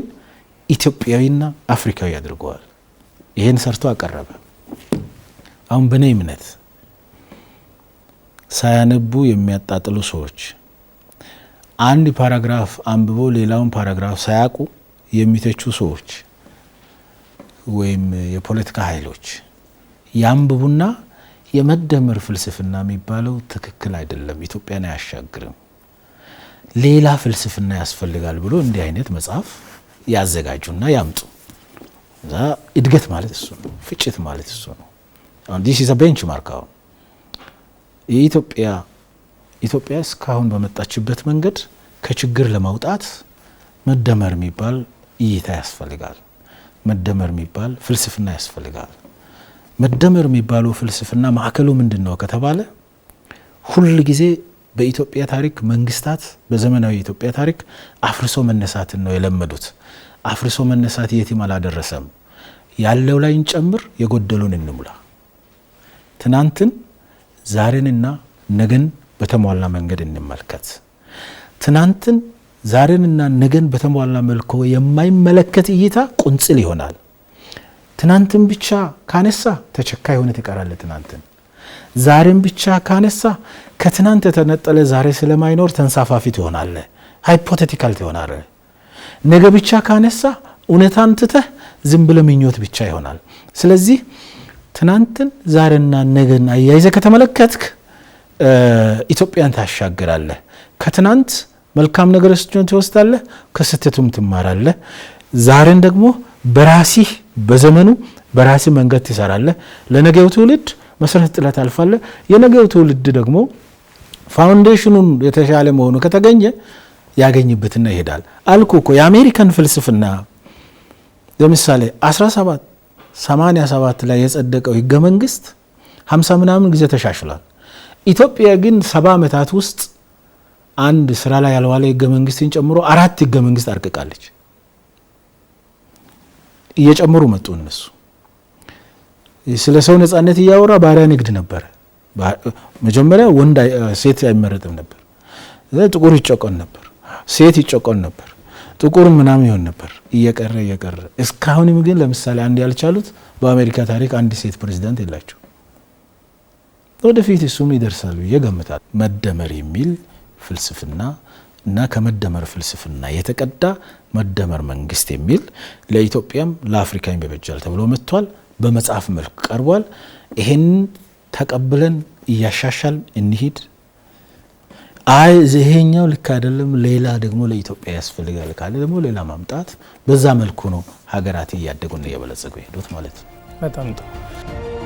S1: ኢትዮጵያዊና አፍሪካዊ አድርገዋል። ይሄን ሰርቶ አቀረበ። አሁን በእኔ እምነት ሳያነቡ የሚያጣጥሉ ሰዎች አንድ ፓራግራፍ አንብቦ ሌላውን ፓራግራፍ ሳያውቁ የሚተቹ ሰዎች ወይም የፖለቲካ ኃይሎች ያንብቡና የመደመር ፍልስፍና የሚባለው ትክክል አይደለም፣ ኢትዮጵያን አያሻግርም፣ ሌላ ፍልስፍና ያስፈልጋል ብሎ እንዲህ አይነት መጽሐፍ ያዘጋጁና ያምጡ። እዛ እድገት ማለት እሱ ነው፣ ፍጭት ማለት እሱ ነው። አሁን this is a benchmark። አሁን ኢትዮጵያ እስካሁን በመጣችበት መንገድ ከችግር ለማውጣት መደመር የሚባል እይታ ያስፈልጋል፣ መደመር የሚባል ፍልስፍና ያስፈልጋል። መደመር የሚባለው ፍልስፍና ማዕከሉ ምንድነው ከተባለ ሁል ጊዜ በኢትዮጵያ ታሪክ መንግስታት በዘመናዊ ኢትዮጵያ ታሪክ አፍርሶ መነሳትን ነው የለመዱት። አፍርሶ መነሳት የትም አላደረሰም። ያለው ላይ እንጨምር፣ የጎደሉን እንሙላ። ትናንትን ዛሬንና ነገን በተሟላ መንገድ እንመልከት። ትናንትን ዛሬንና ነገን በተሟላ መልኩ የማይመለከት እይታ ቁንጽል ይሆናል። ትናንትን ብቻ ካነሳ ተቸካይ ሆነ ትቀራለህ። ትናንትን ዛሬን ብቻ ካነሳ ከትናንት የተነጠለ ዛሬ ስለማይኖር ተንሳፋፊ ትሆናለህ፣ ሃይፖቴቲካል ትሆናለህ። ነገ ብቻ ካነሳ እውነታን ትተህ ዝም ብለህ ምኞት ብቻ ይሆናል። ስለዚህ ትናንትን ዛሬና ነገን አያይዘህ ከተመለከትክ ኢትዮጵያን ታሻግራለህ። ከትናንት መልካም ነገር ትወስዳለህ፣ ከስህተቱም ትማራለህ። ዛሬን ደግሞ በራስህ በዘመኑ በራስህ መንገድ ትሰራለህ። ለነገው ትውልድ መሰረት ጥለት አልፋለህ። የነገው ትውልድ ደግሞ ፋውንዴሽኑን የተሻለ መሆኑ ከተገኘ ያገኝበትና ይሄዳል። አልኩ እኮ የአሜሪካን ፍልስፍና ለምሳሌ 1787 ላይ የጸደቀው ህገ መንግስት 50 ምናምን ጊዜ ተሻሽሏል። ኢትዮጵያ ግን 70 ዓመታት ውስጥ አንድ ስራ ላይ ያልዋለ ህገ መንግስትን ጨምሮ 4 ህገ መንግስት አርቅቃለች። እየጨመሩ መጡ እነሱ። ስለ ሰው ነጻነት እያወራ ባሪያ ንግድ ነበር። መጀመሪያ ወንድ ሴት አይመረጥም ነበር። ጥቁር ይጨቆን ነበር፣ ሴት ይጨቆን ነበር፣ ጥቁር ምናምን ይሆን ነበር። እየቀረ እስካሁንም ግን ለምሳሌ አንድ ያልቻሉት በአሜሪካ ታሪክ አንድ ሴት ፕሬዝዳንት የላቸው። ወደፊት እሱም ይደርሳሉ ይገምታል። መደመር የሚል ፍልስፍና እና ከመደመር ፍልስፍና የተቀዳ መደመር መንግስት የሚል ለኢትዮጵያም ለአፍሪካም ይበጃል ተብሎ መጥቷል። በመጽሐፍ መልክ ቀርቧል። ይሄን ተቀብለን እያሻሻል እንሂድ። አይ ይሄኛው ልክ አይደለም፣ ሌላ ደግሞ ለኢትዮጵያ ያስፈልጋል ካለ ደግሞ ሌላ ማምጣት። በዛ መልኩ ነው ሀገራት እያደጉና እየበለጸጉ ሄዱት ማለት ነው።
S2: በጣም ጥሩ።